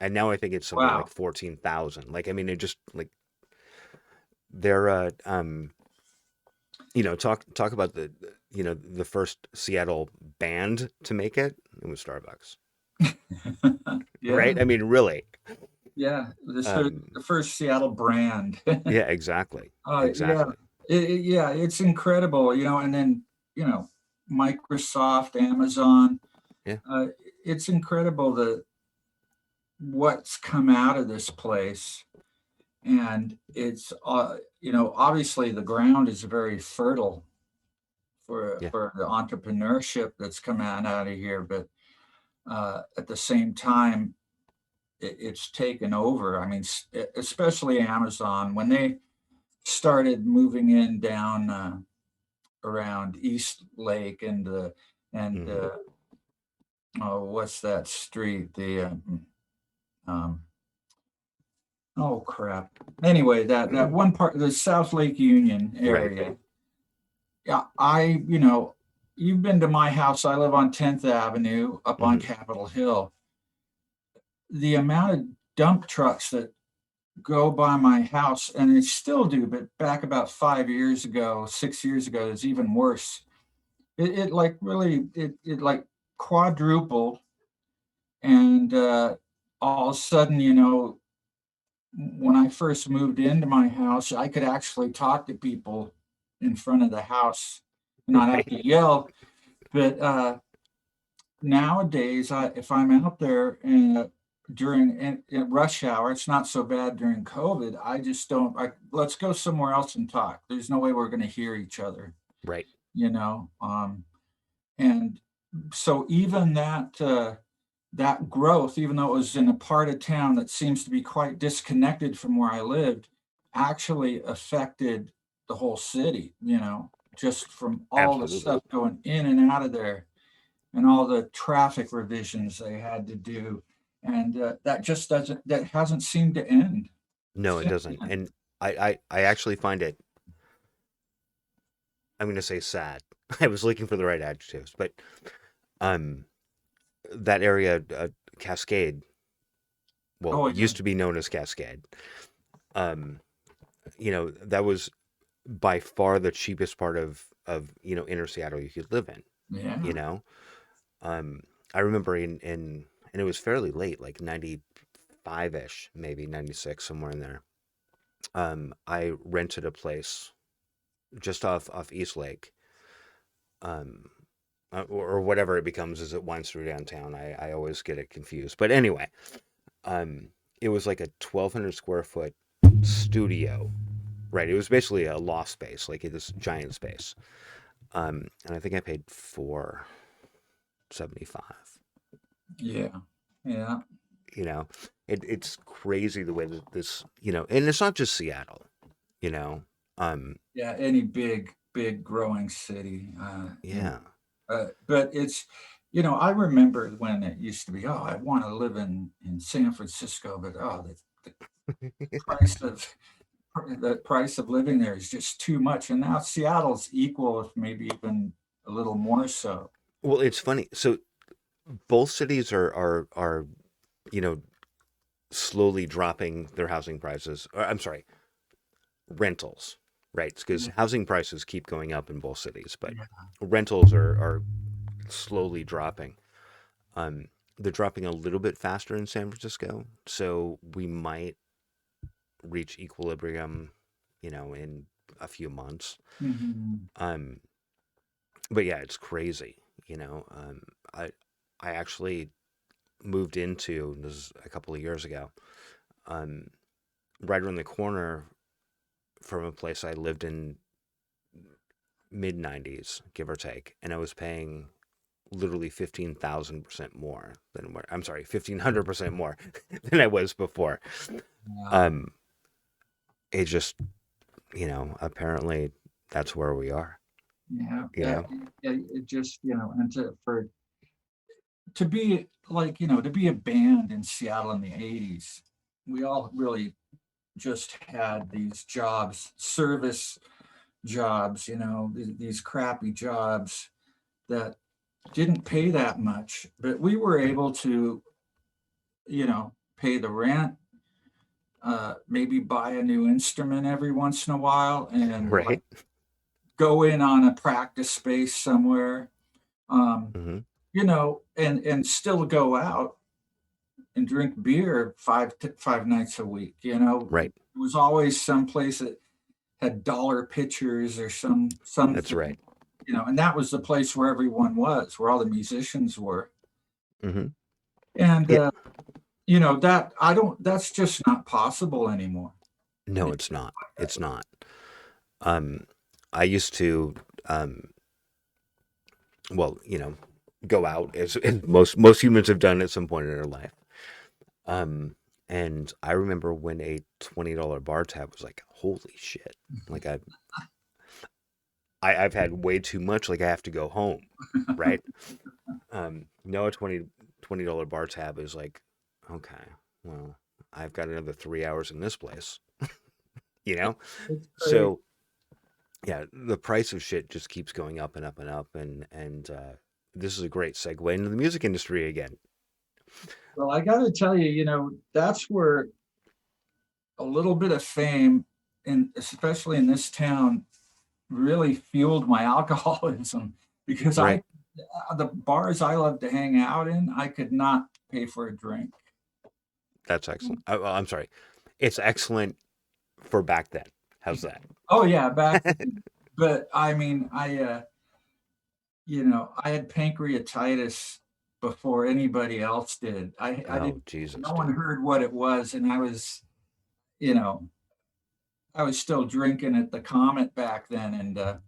And now I think it's something like Wow. 14,000. Like, I mean, it just like they're, talk about the first Seattle band to make it. It was Starbucks, Yeah. right? I mean, really. Yeah. Um, The first Seattle brand. yeah, exactly. Yeah. Exactly. Yeah, it's incredible, and then, you know, Microsoft, Amazon, Yeah. uh, it's incredible what's come out of this place. And it's, obviously the ground is very fertile Yeah. for the entrepreneurship that's come out of here. But at the same time, it's taken over. I mean, especially Amazon, when they started moving in down around East Lake and Hmm. oh, what's that street? Um, oh crap. Anyway, that one part, the South Lake Union Right. area. Yeah, you've been to my house. I live on 10th Avenue up on Hmm. Capitol Hill. The amount of dump trucks that go by my house, and they still do, but back about 5 years ago, 6 years ago, it's even worse. It like really, it like quadrupled. And all of a sudden, when I first moved into my house, I could actually talk to people in front of the house, not have Right. to yell. But nowadays, if I'm out there during in rush hour, it's not so bad during COVID. I just don't. Let's go somewhere else and talk. There's no way we're going to hear each other, Right. you know. And so even that growth, even though it was in a part of town that seems to be quite disconnected from where I lived, actually affected the whole city. Just from all the Absolutely. stuff going in and out of there and all the traffic revisions they had to do. And that hasn't seemed to end No, it since doesn't. then. And I actually find it, I'm going to say sad. I was looking for the right adjectives, but um, that area, Cascade, well, Oh, yeah. used to be known as Cascade. Um, that was by far the cheapest part of inner Seattle you could live in. You Yeah. know, um, I remember and it was fairly late, like 95 ish, maybe 96, somewhere in there. I rented a place just off East Lake, um, or whatever it becomes as it winds through downtown. I always get it confused. But anyway, um, it was like a 1,200 square foot studio, right? It was basically a loft space, like this giant space. And I think I paid 475. Yeah. Yeah. You know, it's crazy the way that and it's not just Seattle. You know, um, Yeah. Any big growing city. yeah, But I remember when it used to be, oh, I want to live in San Francisco, but oh, price of the price of living there is just too much. And now Seattle's equal, if maybe even a little more so. well, it's funny. So both cities are you know slowly dropping their housing prices. Or, I'm sorry, rentals, right? Because Yeah. housing prices keep going up in both cities, but Yeah. rentals are slowly dropping. Um, they're dropping a little bit faster in San Francisco, so we might reach equilibrium, in a few months. Mhm. Um, but yeah, it's crazy. You know, I actually moved into this is a couple of years ago. Um, right around the corner from a place I lived in mid '90s, give or take, and I was paying literally 15,000% more than what I'm sorry, 1,500% more than I was before. Yeah. Um, it just, apparently that's where we are, Yeah. you know? It just, and to be like, to be a band in Seattle in the 80s, we all really just had these jobs, service jobs, these crappy jobs that didn't pay that much, but we were able to, pay the rent, maybe buy a new instrument every once in a while, and like Right. go in on a practice space somewhere, um, Hmm. and still go out and drink beer 5 nights a week. Right. It was always some place that had dollar pitchers or That's something, right. and that was the place where everyone was, where all the musicians were. Hmm. And Yeah. that I don't that's just not possible anymore. No, it's not. It's not. Um, I used to, um, well, go out as most humans have done at some point in their life. Um, and I remember when a $20 bar tab was like, holy shit! Like I've had way too much. Like I have to go home, right? No, a $20 bar tab is like, okay, well, I've got another 3 hours in this place, you know. It's crazy. So yeah, the price of shit just keeps going up and up and up, and this is a great segue into the music industry again. Well, I got to tell you, that's where a little bit of fame, and especially in this town, really fueled my alcoholism because Right. the bars I love to hang out in, I could not pay for a drink. That's excellent. Well, I'm sorry. It's excellent for back then. How's that? Oh yeah, back then. But I mean, I had pancreatitis before anybody else did. I Oh, didn't, Jesus, no one dude. heard what it was, and you know, I was still drinking at the Comet back then, and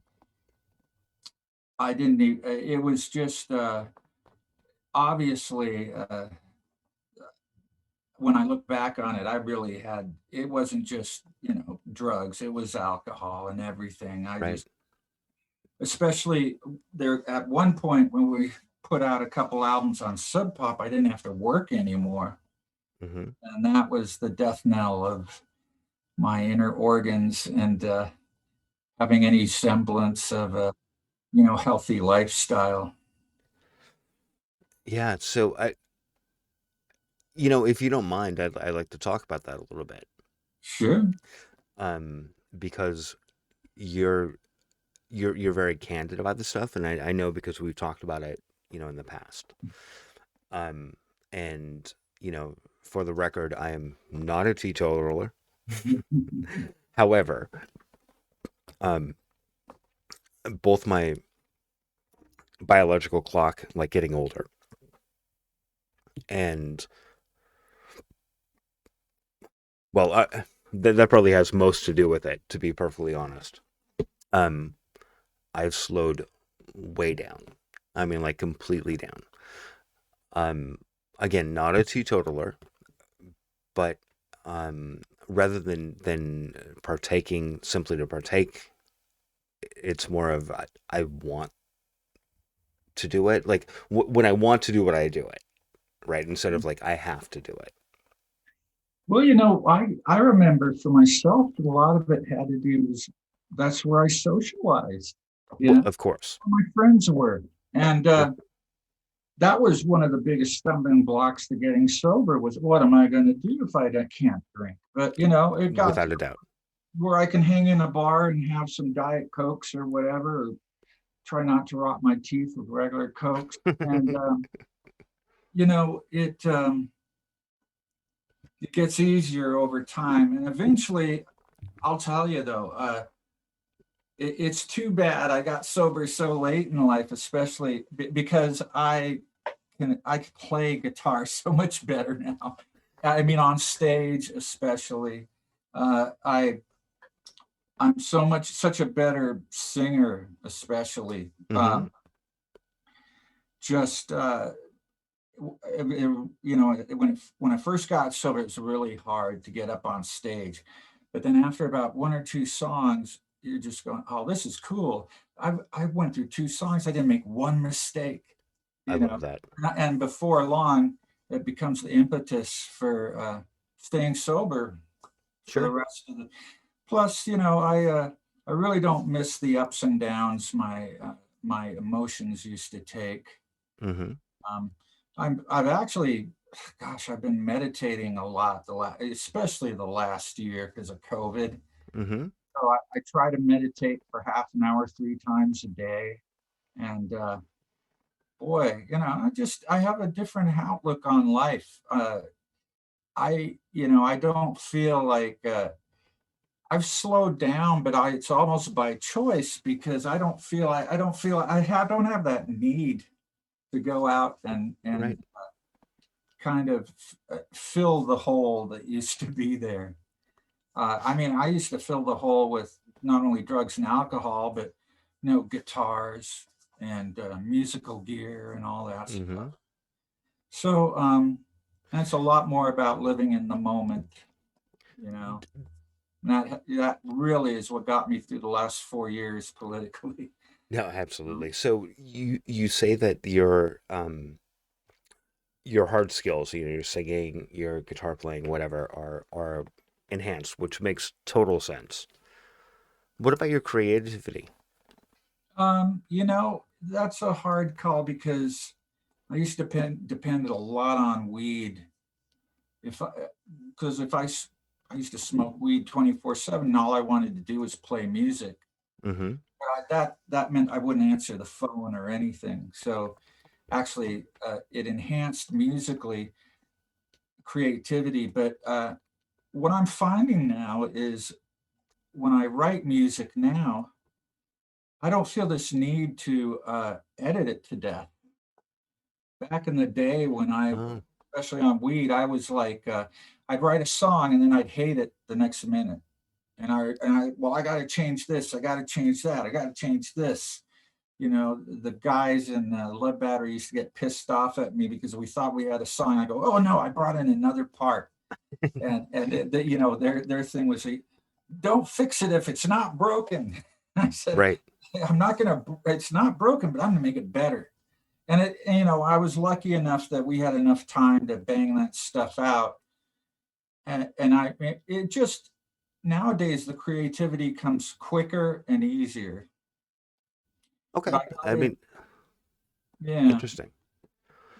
I didn't. It was just obviously when I look back on it, I really had. It wasn't just drugs; it was alcohol and everything. I Right. just, especially there at one point when we put out a couple albums on Sub Pop, I didn't have to work anymore, Hmm. and that was the death knell of my inner organs and having any semblance of a healthy lifestyle. Yeah. So if you don't mind, I'd like to talk about that a little bit. Sure. Because you're you're very candid about this stuff, and I know because we've talked about it, in the past. Um, and for the record, I am not a teetotaler. However, um, both my biological clock, like getting older, and well, that probably has most to do with it, to be perfectly honest. Um, I've slowed way down. I mean, like completely down. Um, Again, not a teetotaler, but rather than partaking simply to partake, it's more of I want to do it. Like when I want to do it, I do it, right? Instead of like I have to do it. Well, I remember for myself, a lot of it had to do with that's where I socialized. Well, of course, My friends were, and yeah, that was one of the biggest stumbling blocks to getting sober was what am I going to do if I can't drink? But it got to without a doubt. where I can hang in a bar and have some diet cokes or whatever, or try not to rot my teeth with regular cokes, and it gets easier over time, and eventually, I'll tell you though, it's too bad I got sober so late in life, especially because I can play guitar so much better now. I mean, on stage especially. I'm such a better singer, especially. Hmm. Just when I first got sober, it was really hard to get up on stage. But then after about one or two songs, you're just going, "Oh, this is cool." I went through two songs, I didn't make one mistake, I you know. love that. And before long, it becomes the impetus for staying sober for the Sure. rest of the. Plus, I really don't miss the ups and downs my emotions used to take. Mm-hmm. Um, I've actually, gosh, I've been meditating a lot especially the last year because of COVID. Mm-hmm. So I try to meditate for half an hour, 3 times a day. And boy, I have a different outlook on life. I don't feel like I've slowed down, but it's almost by choice because I don't have that need to go out and Right. kind of fill the hole that used to be there. I mean, I used to fill the hole with not only drugs and alcohol, but guitars and musical gear and all that Mm-hmm. stuff. So, and it's a lot more about living in the moment, you know. And that really is what got me through the last 4 years politically. No, absolutely. So you say that your hard skills, your singing, your guitar playing, whatever, are enhanced, which makes total sense. What about your creativity? That's a hard call because I used to depend a lot on weed. If I, because if I, s- I used to smoke weed 24/7, and all I wanted to do was play music. Mm-hmm. That meant I wouldn't answer the phone or anything. So actually, it enhanced musically creativity. But what I'm finding now is when I write music now, I don't feel this need to edit it to death. Back in the day when Oh, especially on weed, I was like, I'd write a song and then I'd hate it the next minute. Well, I got to change this. I got to change that. I got to change this. The guys in Lead Battery used to get pissed off at me because we thought we had a song. I go, oh no, I brought in another part. Their thing was, don't fix it if it's not broken. I said, right. I'm not gonna. It's not broken, but I'm gonna make it better. I was lucky enough that we had enough time to bang that stuff out. And it just, nowadays, the creativity comes quicker and easier. But Okay. I I, mean, yeah, interesting.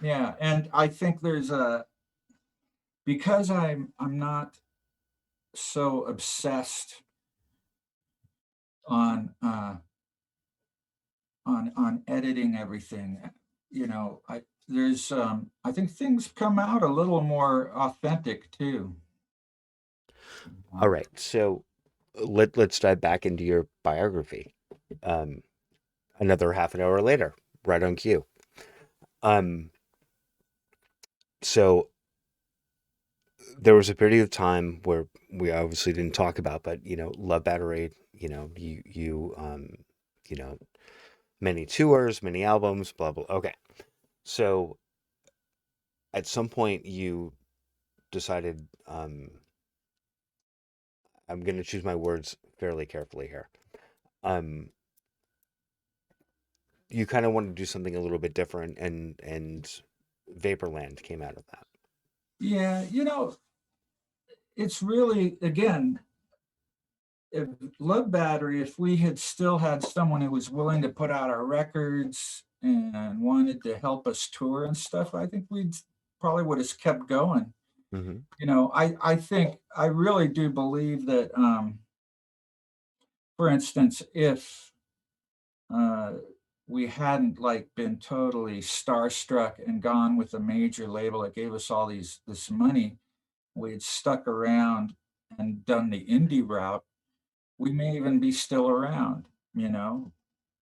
yeah. And I think because I'm not so obsessed on, on editing everything, I think things come out a little more authentic too. All right. So let's dive back into your biography. Um, another half an hour later, right on cue. Um, so there was a period of time where we obviously didn't talk about, but Love Battery, you know, many tours, many albums, blah blah. Okay, so at some point you decided, I'm going to choose my words fairly carefully here. Um, you kind of wanted to do something a little bit different, and Vaporland came out of that. Yeah, it's really, again, if Love Battery, if we had still had someone who was willing to put out our records and wanted to help us tour and stuff, I think we'd probably would have kept going. Hmm. I think I really do believe that, for instance, if uh, we hadn't like been totally starstruck and gone with a major label that gave us all this money, we had stuck around and done the indie route, we may even be still around, you know.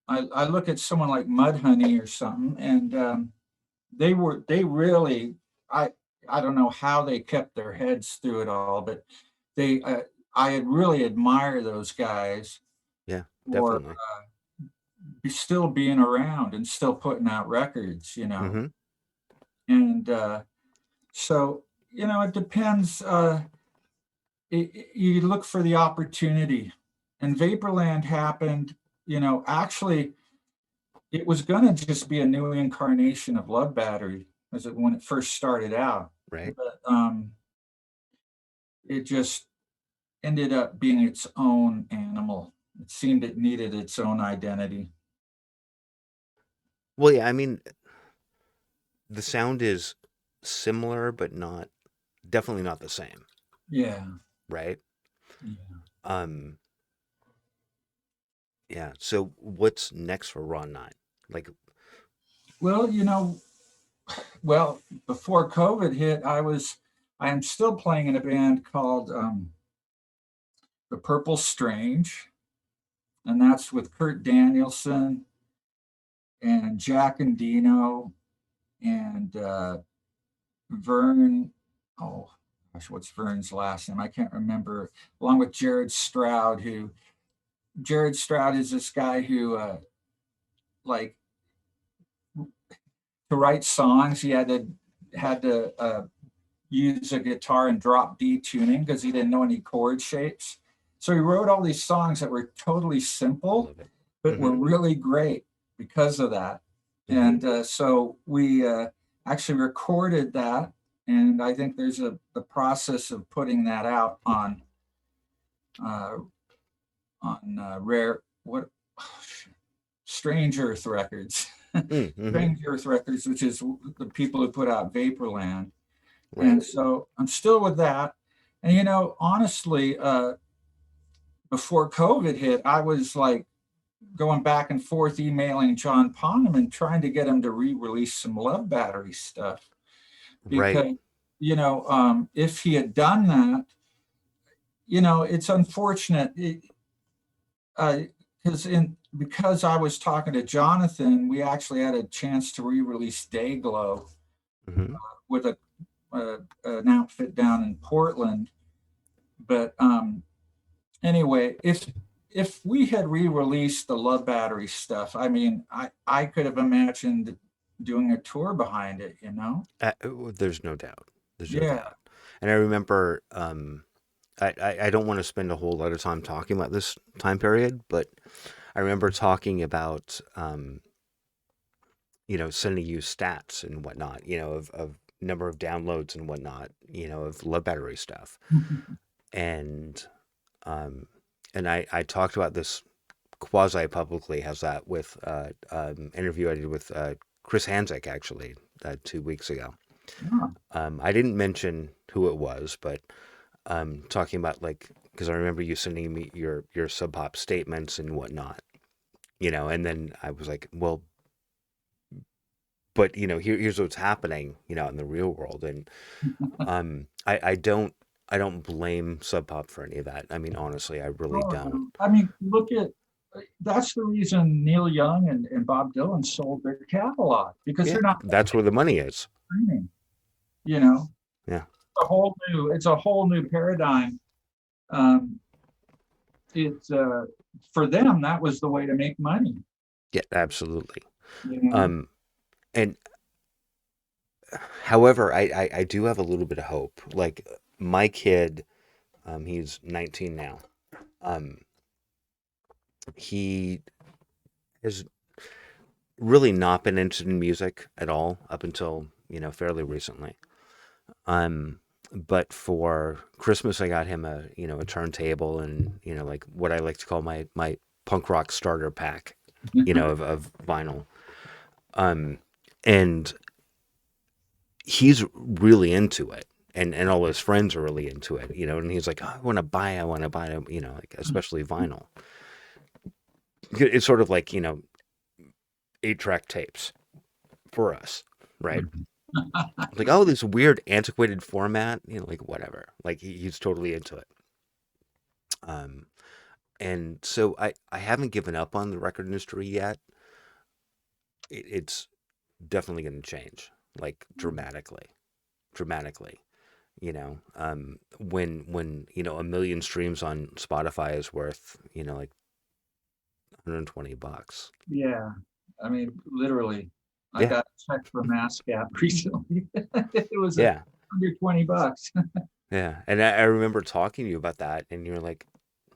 I look at someone like Mudhoney or something, and they really, I I don't know how they kept their heads through it all, but they I really admire those guys Yeah, for definitely. still being around and still putting out records. Hmm. And so it depends. You look for the opportunity, and Vaporland happened. Actually, it was going to just be a new incarnation of Love Battery when it first started out, Right. but it just ended up being its own animal. It seemed it needed its own identity. Well, yeah. I mean, the sound is similar, but not definitely not the same, Yeah. right? Yeah. Um, yeah. So what's next for Ron Nine? Like, Well, well, before COVID hit, I am still playing in a band called The Purple Strange, and that's with Kurt Danielson and Jack and Dino and Vern. Oh gosh, what's Vern's last name? I can't remember. Along with Jared Stroud, who Jared Stroud is this guy who like to write songs. He had to use a guitar and drop D tuning because he didn't know any chord shapes. So he wrote all these songs that were totally I simple, love it. but were Mm-hmm. really great because of that. Mm-hmm. And so we actually recorded that, and I think there's the process of putting that out uh, on rare what Strange Earth Records, Mm-hmm. Strange Earth Records, which is the people who put out Vaporland. Right. And so I'm still with that. And honestly, before COVID hit, I was like going back and forth emailing John Poneman trying to get him to re-release some Love Battery stuff Right. because if he had done that, it's unfortunate because because I was talking to Jonathan, we actually had a chance to re-release Dayglow Mm-hmm. with an outfit down in Portland. But anyway, if we had re-released the Love Battery stuff, I mean, I could have imagined doing a tour behind it. There's no doubt. There's no Yeah. doubt. And I remember, I don't want to spend a whole lot of time talking about this time period, but I remember talking about, sending you stats and whatnot, of number of downloads and whatnot, of Love Battery stuff. And, um, and I talked about this quasi publicly. How's that with, interview I did with, Chris Hanzik actually, 2 weeks ago. Yeah. I didn't mention who it was, but talking about like because I remember you sending me your sub pop statements and whatnot, and then I was like, well, but here's what's happening, in the real world, and I don't blame sub pop for any of that. I mean, honestly, I really Oh, don't. no. I mean, look at that's the reason Neil Young and Bob Dylan sold their catalog because Yeah, they're not that's where the money is. streaming. You know, Yeah, it's a whole new paradigm. Um, it's For them that was the way to make money. yeah, absolutely. You know. Um, and however, I do have a little bit of hope. Like my kid, he's 19 now. Um, he has really not been interested in music at all up until fairly recently. Um, but for Christmas, I got him a turntable and like what I like to call my punk rock starter pack, of vinyl. Um, and he's really into it. And all his friends are really into it, and he's like, oh, I want to buy, like especially vinyl. It's sort of like, 8-track tapes for us, right? Like, oh, this weird antiquated format, like whatever. Like he's totally into it. Um, and so I haven't given up on the record industry yet. It's definitely going to change, like dramatically. When a million streams on Spotify is worth like $120. Yeah, I mean, literally, I Yeah, got a check from ASCAP recently. It was yeah, under $20. yeah. And I remember talking to you about that, and you were like,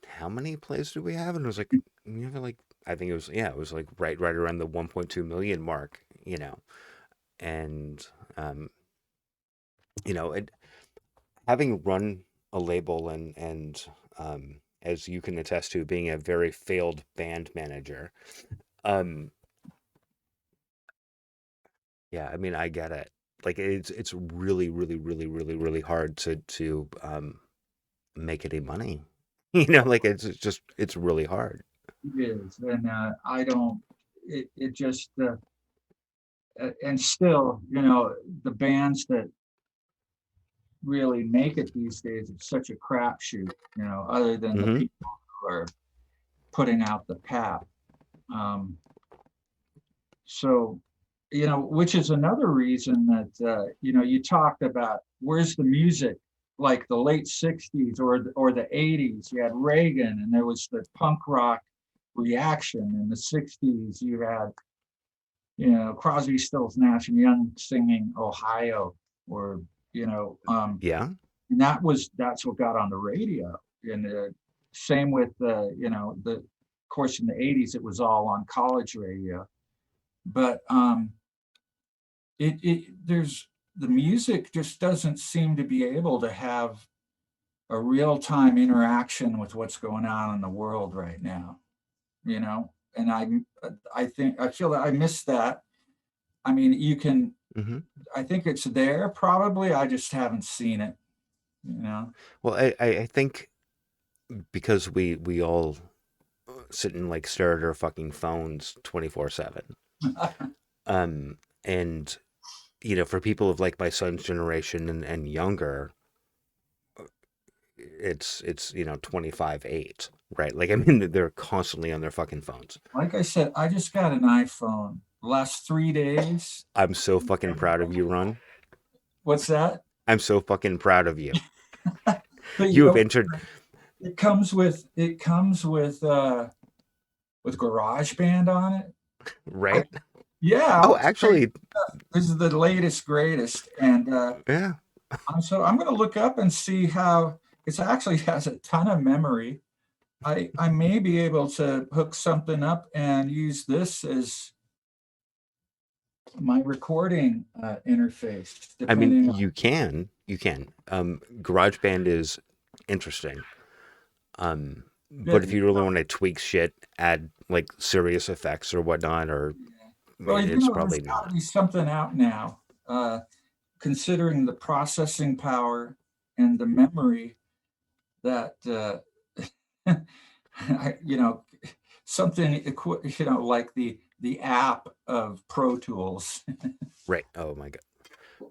how many plays do we have? And it was like, we have like, I think it was like right around the 1.2 million mark, and, um, and having run a label as you can attest to being a very failed band manager, um, Yeah, I mean, I get it. Like it's really, really, really, really, really hard to make any money. Like it's just it's really hard. It is, and I don't. It just and still, the bands that really make it these days, it's such a crapshoot. Other than the Hmm. people who are putting out the pap. Um, so, which is another reason that you talked about where's the music, like the late '60s or the '80s. You had Reagan, and there was the punk rock reaction. In the '60s, you had Crosby, Stills, Nash and Young singing Ohio, or Yeah. and that's what got on the radio. And same with the of course in the '80s it was all on college radio, but it there's the music just doesn't seem to be able to have a real time interaction with what's going on in the world right now. And I feel that I miss that. I mean, you can Hmm. I think it's there probably. I just haven't seen it, you know. Well, I think because we all sit and like stare at our fucking phones 24/7. And for people of like my son's generation and younger, it's 25/8, right? Like I mean they're constantly on their fucking phones. Like I said, I just got an iPhone the last 3 days. I'm so fucking proud of you, Ron. What's that? I'm so fucking proud of you. But You have entered, it comes with GarageBand on it. I, right? yeah, Oh, it's crazy. actually, This is the latest greatest, and yeah. I'm going to look up and see how it actually has a ton of memory. I may be able to hook something up and use this as my recording interface, I mean, depending on. you can. GarageBand is interesting. But if It, you really want to tweak shit, add like serious effects or whatnot, or well, it's there's probably got to not. be something out now, considering the processing power and the memory that you know something like the app of Pro Tools. Right. Oh my God.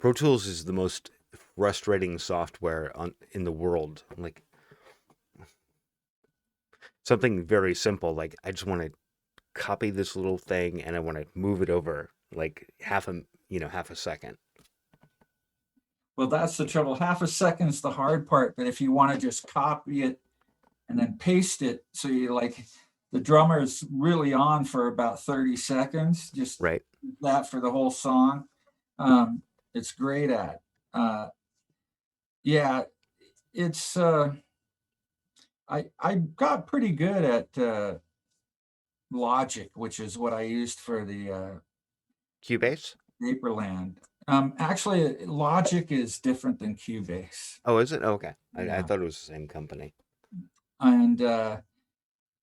Pro Tools is the most frustrating software in the world. Like something very simple. Like I just want to copy this little thing and I want to move it over like half a second. Well, that's the trouble. Half a second is the hard part, but if you want to just copy it and then paste it, so you like the drummer is really on for about 30 seconds, just Right. that for the whole song. Um, it's great at. Uh, yeah, it's I got pretty good at Logic, which is what I used for the Cubase. Vaporland. Actually, Logic is different than Cubase. Oh, is it? Oh, okay. I Yeah, thought it was the same company. and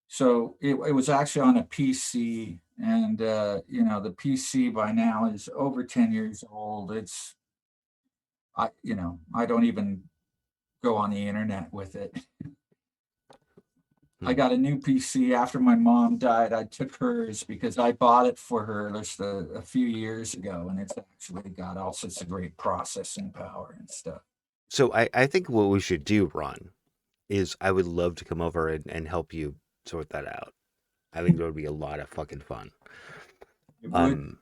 so it was actually on a PC, and the PC by now is over 10 years old. I don't even go on the internet with it. I Hmm. got a new PC after my mom died. I took hers because I bought it for her just a few years ago, and it's actually got all sorts of great processing power and stuff. So I think what we should do, Ron, is I would love to come over and help you sort that out. I think there would be a lot of fucking fun. It would. Um,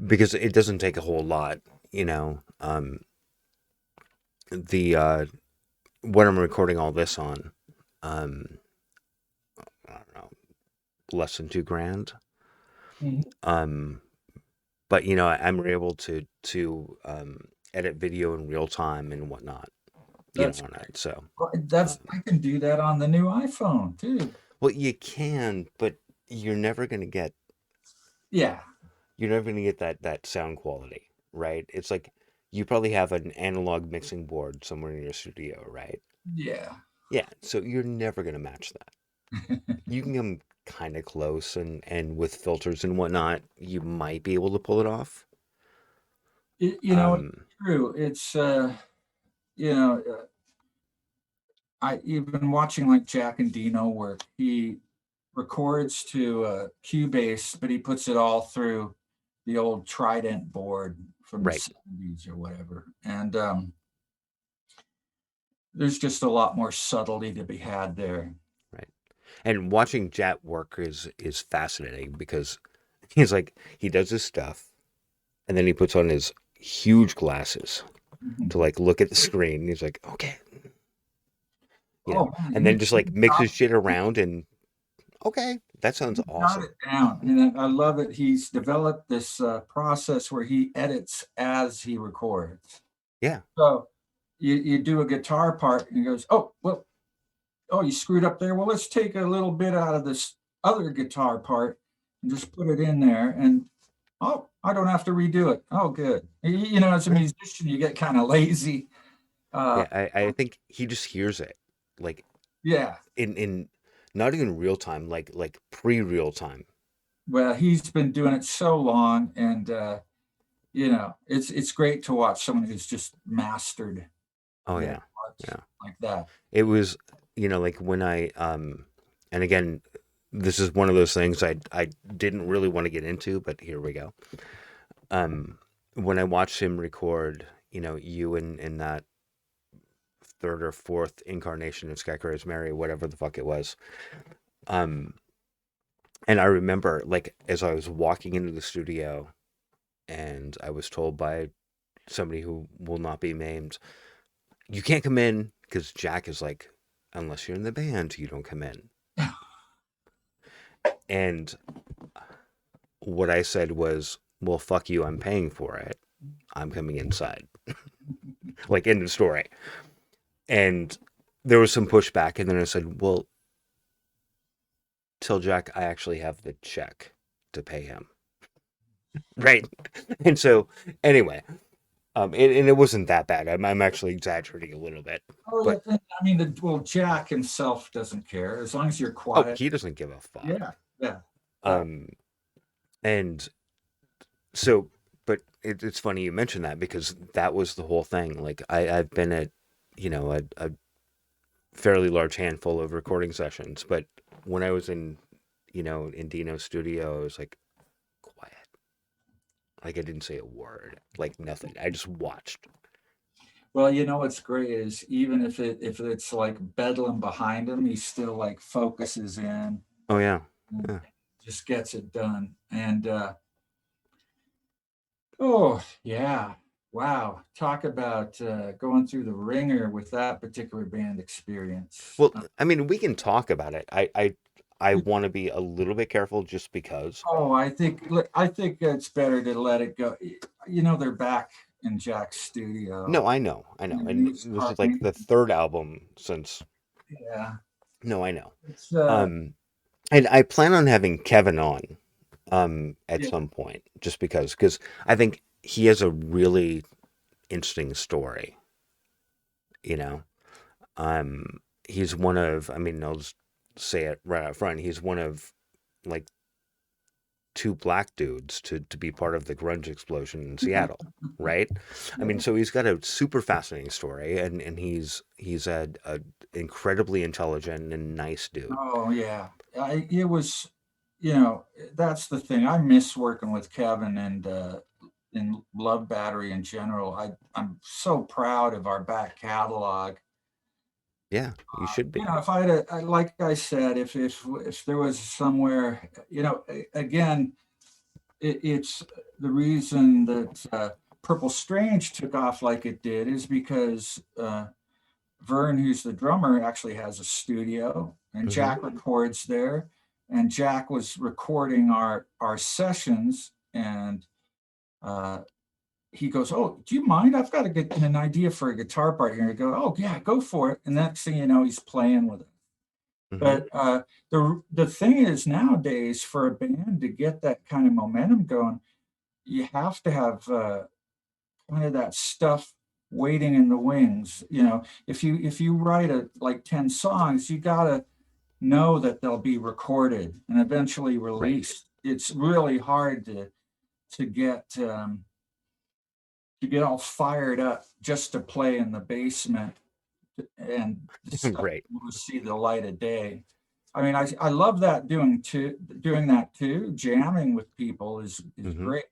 because it doesn't take a whole lot, you know. The What I'm recording all this on, um, I don't know, less than 2 grand. Mhm. Um, but I'm able to edit video in real time and whatnot, That's on it. So, that's um, I can do that on the new iPhone too. well, you can, but you're never gonna get Yeah, you're never gonna get that sound quality, right? It's like you probably have an analog mixing board somewhere in your studio, right? yeah. Yeah, so you're never gonna match that. You can come kind of close, and with filters and whatnot, you might be able to pull it off. You know, it's Um, true. It's you know, I even watching like Jack and Dino work. He records to Cubase, but he puts it all through the old Trident board from the right, '70s or whatever. And there's just a lot more subtlety to be had there. right. And watching Jet work is fascinating because he's like he does his stuff and then he puts on his huge glasses to Mhm. like look at the screen. And he's like, okay, Oh man, and then just like mixes shit around and okay, that sounds he got awesome. it down, and I love it. He's developed this process where he edits as he records. Yeah, So you do a guitar part, and he goes, "Oh well, oh you screwed up there. Well, let's take a little bit out of this other guitar part and just put it in there, and oh, I don't have to redo it. Oh, good. You know, as a right. musician, you get kind of lazy. Uh, Yeah, I think he just hears it like yeah. in not even real time, like pre-real time. Well, he's been doing it so long, and you know, it's great to watch someone who's just mastered Oh their yeah, art yeah. like that. It was, like when and again, this is one of those things I didn't really want to get into, but here we go. When I watched him record, you in that third or fourth incarnation of Skycrow's Mary, whatever the fuck it was. Um, and I remember like as I was walking into the studio and I was told by somebody who will not be named, you can't come in because Jack is like, unless you're in the band, you don't come in. And what I said was, well, fuck you, I'm paying for it. I'm coming inside. Like, end of story. And there was some pushback. And then I said, well, tell Jack I actually have the check to pay him. Right. And so, anyway, and it wasn't that bad. I'm actually exaggerating a little bit. Oh, But, I mean, well, Jack himself doesn't care as long as you're oh, quiet. he doesn't give a Yeah, fuck. yeah, yeah. Um, and so, but it's funny you mentioned that because that was the whole thing. Like, I've been at, a fairly large handful of recording sessions. But when I was in Dino's studio, I was like quiet. Like I didn't say a word, like nothing. I just watched. Well, you know what's great is even if it's like bedlam behind him, he still like focuses in Oh yeah, and yeah. just gets it done. And oh yeah, wow! Talk about going through the ringer with that particular band experience. Well, I mean, we can talk about it. I want to be a little bit careful just because. Oh, I think it's better to let it go. You know, they're back in Jack's studio. No, I know, And and he's this is like talking. the third album since. Yeah, No, I know. it's Um, and I plan on having Kevin on, at yeah. some point, just because I think he has a really interesting story. You know, he's one of. I mean, I'll just say it right up front. He's one of like two black dudes to be part of the grunge explosion in Seattle, right? I mean, so he's got a super fascinating story, and he's a incredibly intelligent and nice dude. Oh yeah, it was. You know, that's the thing. I miss working with Kevin and Love Battery in general. I'm so proud of our back catalog. Yeah, you should You be. know, if like I said, if there was somewhere, you know, again, it's the reason that Purple Strange took off like it did is because Vern, who's the drummer, actually has a studio, and Hmm. Jack records there. And Jack was recording our sessions, and uh, he goes, "Oh, do you mind? I've got an idea for a guitar part here." And I go, "Oh yeah, go for it." And next thing you know, he's playing with it. Hmm. But the thing is nowadays for a band to get that kind of momentum going, you have to have kind of that stuff waiting in the wings. You know, if you write like 10 songs, you gotta know that they'll be recorded and eventually Right. released. It's really hard to get to get all fired up just to play in the basement and stuff Right. to see the light of day. I mean, I love that doing that too. Jamming with people is Hmm. great.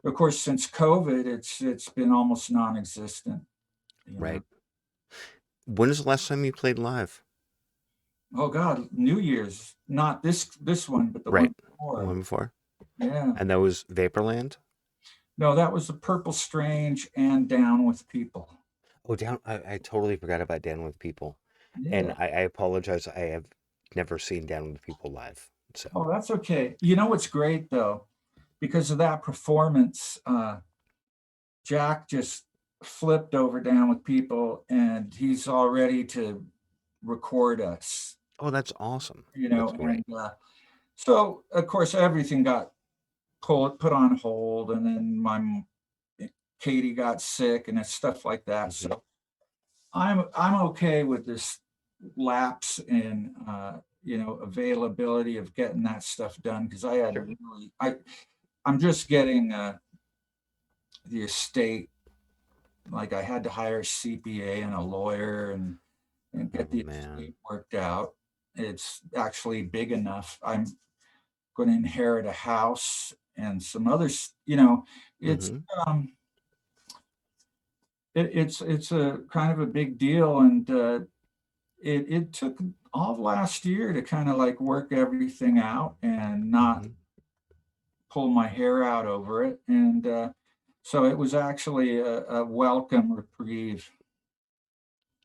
Of course, since COVID, it's been almost non-existent, you know. Right. When is the last time you played live? Oh God, New Year's, not this one, but the Right. one The before. one before? Yeah. And that was Vaporland? No, that was the Purple Strange and Down with People. Oh, I totally forgot about Down with People. And Yeah. I apologize. I have never seen Down with People live. So, Oh, that's okay. You know what's great though? Because of that performance, Jack just flipped over Down with People and he's all ready to record us, oh, that's awesome. you That's know, great. and so of course everything got put on hold, and then Katie got sick and stuff like that. Hmm. So I'm okay with this lapse in availability of getting that stuff done because I had Sure. really I'm just getting the estate, like I had to hire a CPA and a lawyer and Oh, get the man. estate worked out. It's actually big enough. I'm going to inherit a house and some others, it's Hmm. um it's a kind of a big deal, and it took all of last year to kind of like work everything out and not Hmm. pull my hair out over it. And so it was actually a welcome reprieve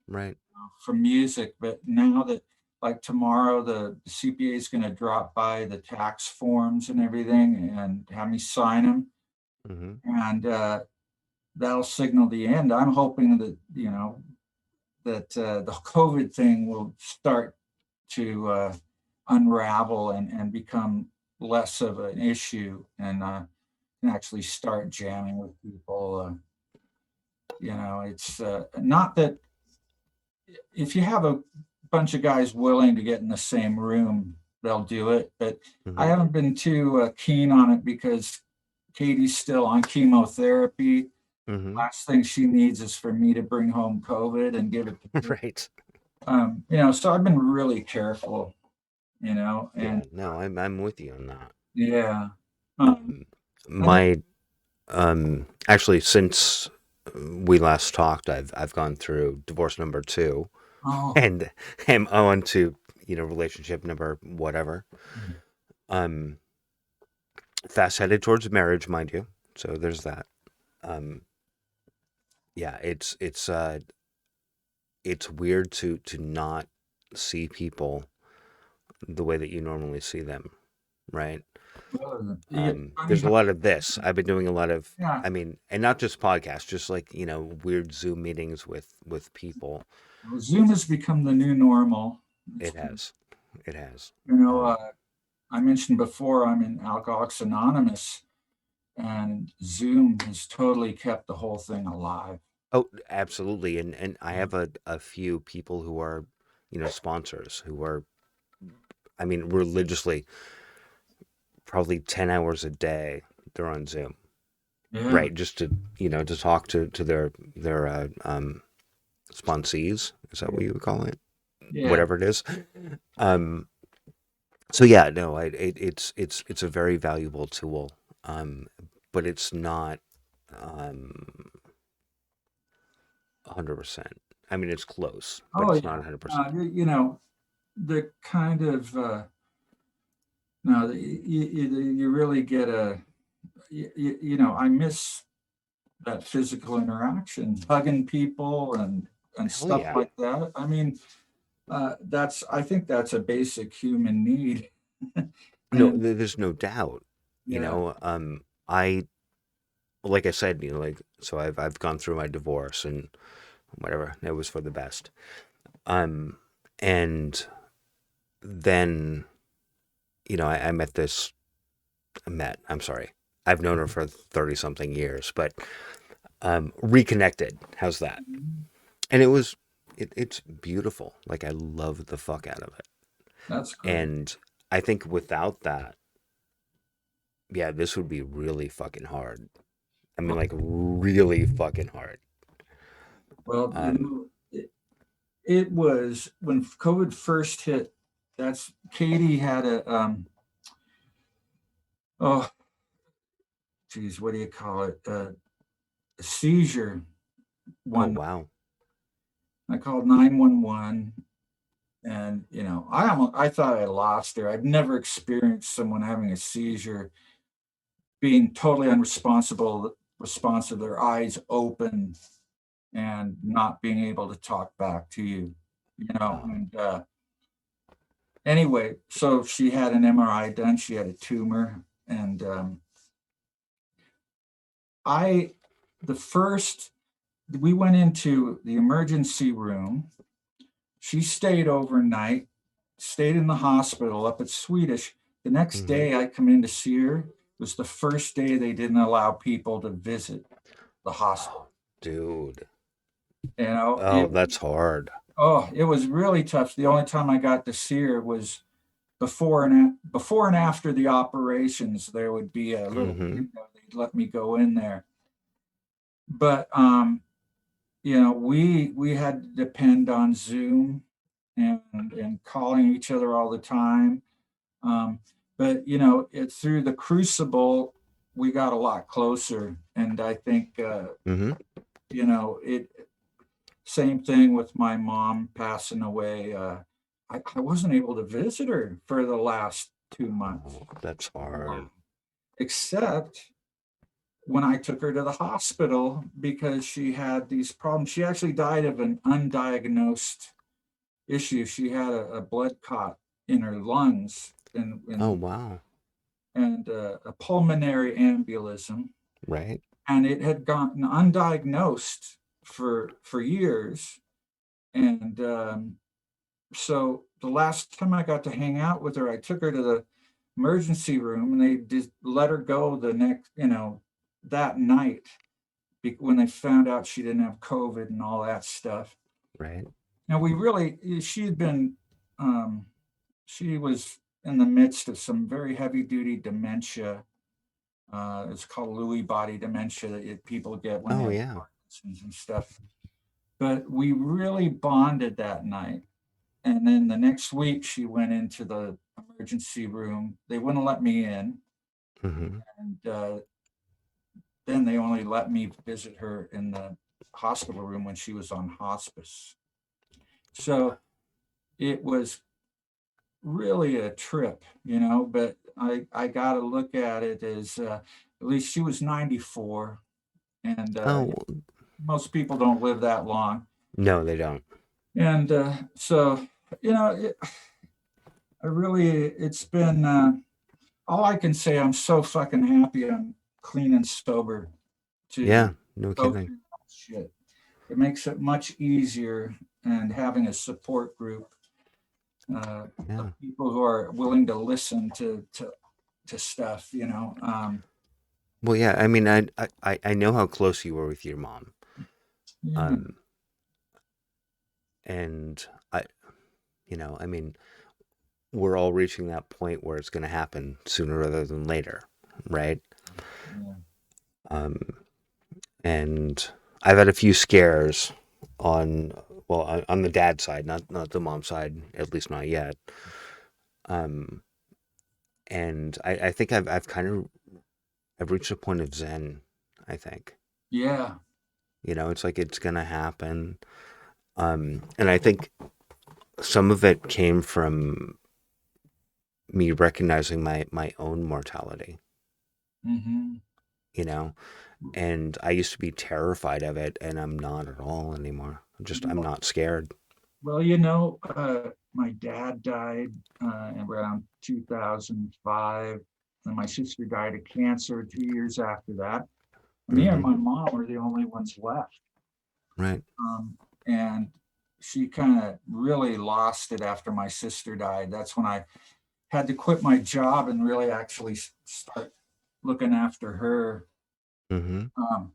Right. from music. But now that like tomorrow, the CPA is going to drop by the tax forms and everything and have me sign them. Hmm. And that'll signal the end. I'm hoping that, that the COVID thing will start to unravel and become less of an issue, and can actually start jamming with people. It's not that if you have a bunch of guys willing to get in the same room, they'll do it. But I Hmm. haven't been too keen on it because Katie's still on chemotherapy. Hmm. Last thing she needs is for me to bring home COVID and give it to her. Right. So I've been really careful, and Yeah. No, I'm with you on that. yeah. Um, Um, I think, my actually, since we last talked, I've gone through divorce number two, oh, and am on to relationship number whatever. Um, fast headed towards marriage, mind you. So there's that. Um, yeah, it's weird to not see people the way that you normally see them, right? yeah, funny There's a how, lot of this. I've been doing a lot of, yeah, I mean, and not just podcasts, just like weird Zoom meetings with people. well, Zoom has become the new normal. It's, It has, it has. you know, Um, uh, I mentioned before I'm in Alcoholics Anonymous, and Zoom has totally kept the whole thing alive. oh, absolutely, and I have a few people who are, sponsors who are, I mean, religiously, probably 10 hours a day, they're on Zoom, Yeah, right? Just to talk to their sponsees. Is that what yeah, you would call it? yeah. Whatever it is. Um, so yeah, no, it's a very valuable tool, um, but it's not 100%. I mean, it's close, but Oh it's not yeah. 100%. The kind of no, you really get I miss that physical interaction, hugging people and Hell stuff yeah. like that. I mean, I think that's a basic human need. No, And there's no doubt. You yeah, know, I like I said, so I've gone through my divorce and whatever. It was for the best. Um, and then I met this. Met. I'm sorry. I've known her for 30 something years, but reconnected. How's that? And it's beautiful. Like I love the fuck out of it. that's great. And I think without that, yeah, this would be really fucking hard. mean, like really fucking hard. Well, Um, it was when COVID first hit. That's Katie had oh, geez, what do you call it? A seizure oh one. wow. I called 911, and I thought I lost her. I've never experienced someone having a seizure being totally responsive, their eyes open and not being able to talk back to you. Oh, And anyway, so she had an MRI done. She had a tumor, and I the first we went into the emergency room. She stayed overnight, stayed in the hospital up at Swedish. The next hmm. day I come in to see her. It was the first day they didn't allow people to visit the hospital. Oh, dude. You know, Oh, that's hard. it was really tough. The only time I got to see her was before and after the operations. There would be a little Hmm. window. They'd let me go in there. But we had to depend on Zoom and calling each other all the time. Um, but through the crucible, we got a lot closer, and I think Hmm. it. Same thing with my mom passing away. I wasn't able to visit her for the last 2 months, Oh, that's hard. except when I took her to the hospital because she had these problems. She actually died of an undiagnosed issue. She had a blood clot in her lungs Oh wow. and a pulmonary embolism, Right. and it had gotten undiagnosed for years. And so the last time I got to hang out with her, I took her to the emergency room, and they just let her go the next, that night when they found out she didn't have COVID and all that stuff. Right. And she had been, she was in the midst of some very heavy duty dementia. It's called Lewy body dementia that people get when they Oh have yeah. Parkinson's and stuff. But we really bonded that night. And then the next week, she went into the emergency room. They wouldn't let me in. Hmm. And then they only let me visit her in the hospital room when she was on hospice. So it was really a trip, but I got to look at it as at least she was 94. And Oh most people don't live that long. no, they don't. And so, you know, it, it's been all I can say. I'm so fucking happy I'm clean and sober to Yeah. No go kidding. through that shit. It makes it much easier, and having a support group of Yeah. people who are willing to listen to stuff, Well, yeah. I mean, I know how close you were with your mom. yeah, Um, and I, I mean, we're all reaching that point where it's going to happen sooner rather than later, right? yeah, Um, and I've had a few scares on, well, on the dad side, not the mom side, at least not yet. Um, and I think I've kind of I've reached a point of zen. I think yeah, it's like it's gonna happen. And I think some of it came from me recognizing my own mortality. mm-hmm. You know, and I used to be terrified of it, and I'm not at all anymore. I'm not scared. Well, my dad died around 2005, and my sister died of cancer 2 years after that. Me and Hmm. my mom were the only ones left. Right. And she kind of really lost it after my sister died. That's when I had to quit my job and really actually start looking after her. Hmm. Um,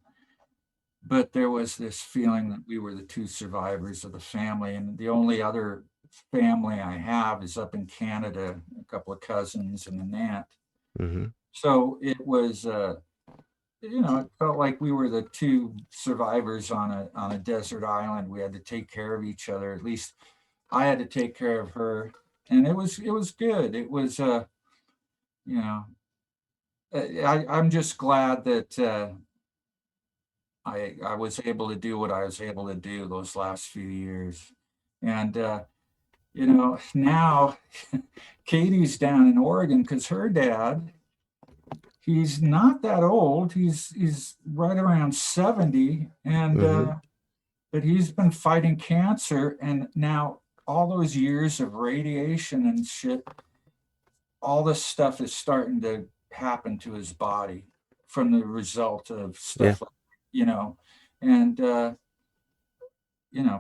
but there was this feeling that we were the two survivors of the family, and the only other family I have is up in Canada, a couple of cousins and an aunt. Hmm. So it was it felt like we were the two survivors on a desert island. We had to take care of each other. At least I had to take care of her, and it was good. It was you know, I'm just glad that I was able to do what I was able to do those last few years, and now Katie's down in Oregon because her dad, he's not that old. He's right around 70, and Mm-hmm. but he's been fighting cancer, and now all those years of radiation and shit, all this stuff is starting to happen to his body from the result of Yeah. stuff like, you know, and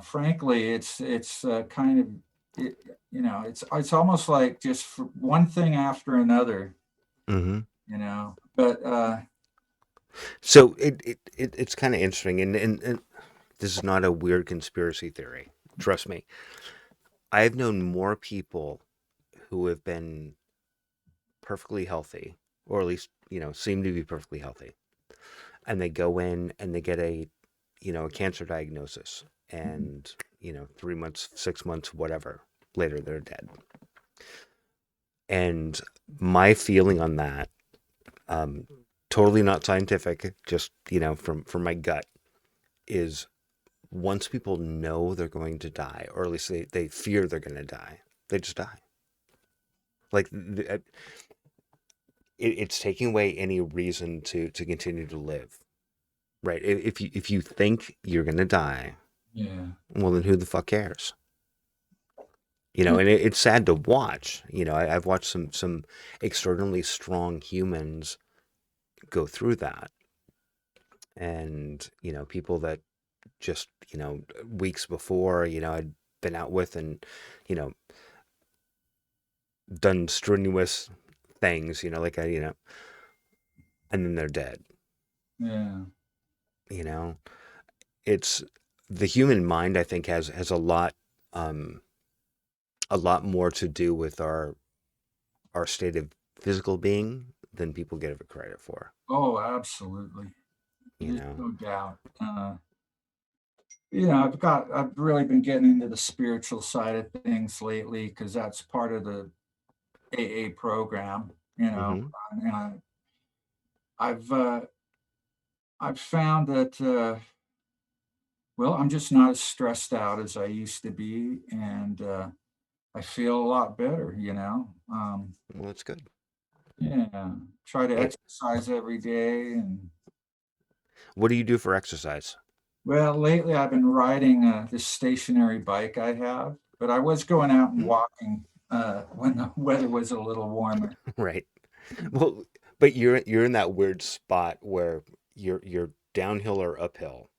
frankly, it's kind of it, it's almost like just one thing after another, Mm-hmm. But So it's kind of interesting, and this is not a weird conspiracy theory. Trust me. I've known more people who have been perfectly healthy, or at least, seem to be perfectly healthy, and they go in and they get a cancer diagnosis, and 3 months, 6 months, whatever later, they're dead. And my feeling on that, um, totally not scientific, just from my gut, is once people know they're going to die, or at least they fear they're going to die, they just die. Like it's taking away any reason to continue to live, right? If you think you're going to die, yeah, well, then who the fuck cares? And it's sad to watch. I've watched some extraordinarily strong humans go through that, and people that just weeks before, I'd been out with, and you know done strenuous things, like and then they're dead. yeah. You know, it's the human mind. I think has um, a lot more to do with our state of physical being than people give it credit for. Oh, absolutely. You There's know, no doubt. I've really been getting into the spiritual side of things lately because that's part of the AA program, hmm and I've I've found that well, I'm just not as stressed out as I used to be, and I feel a lot better. well, that's good. Yeah, try to Eh, exercise every day, and what do you do for exercise? well, lately I've been riding this stationary bike I have, but I was going out and Hmm? walking when the weather was a little warmer. Right. Well, but you're in that weird spot where you're downhill or uphill.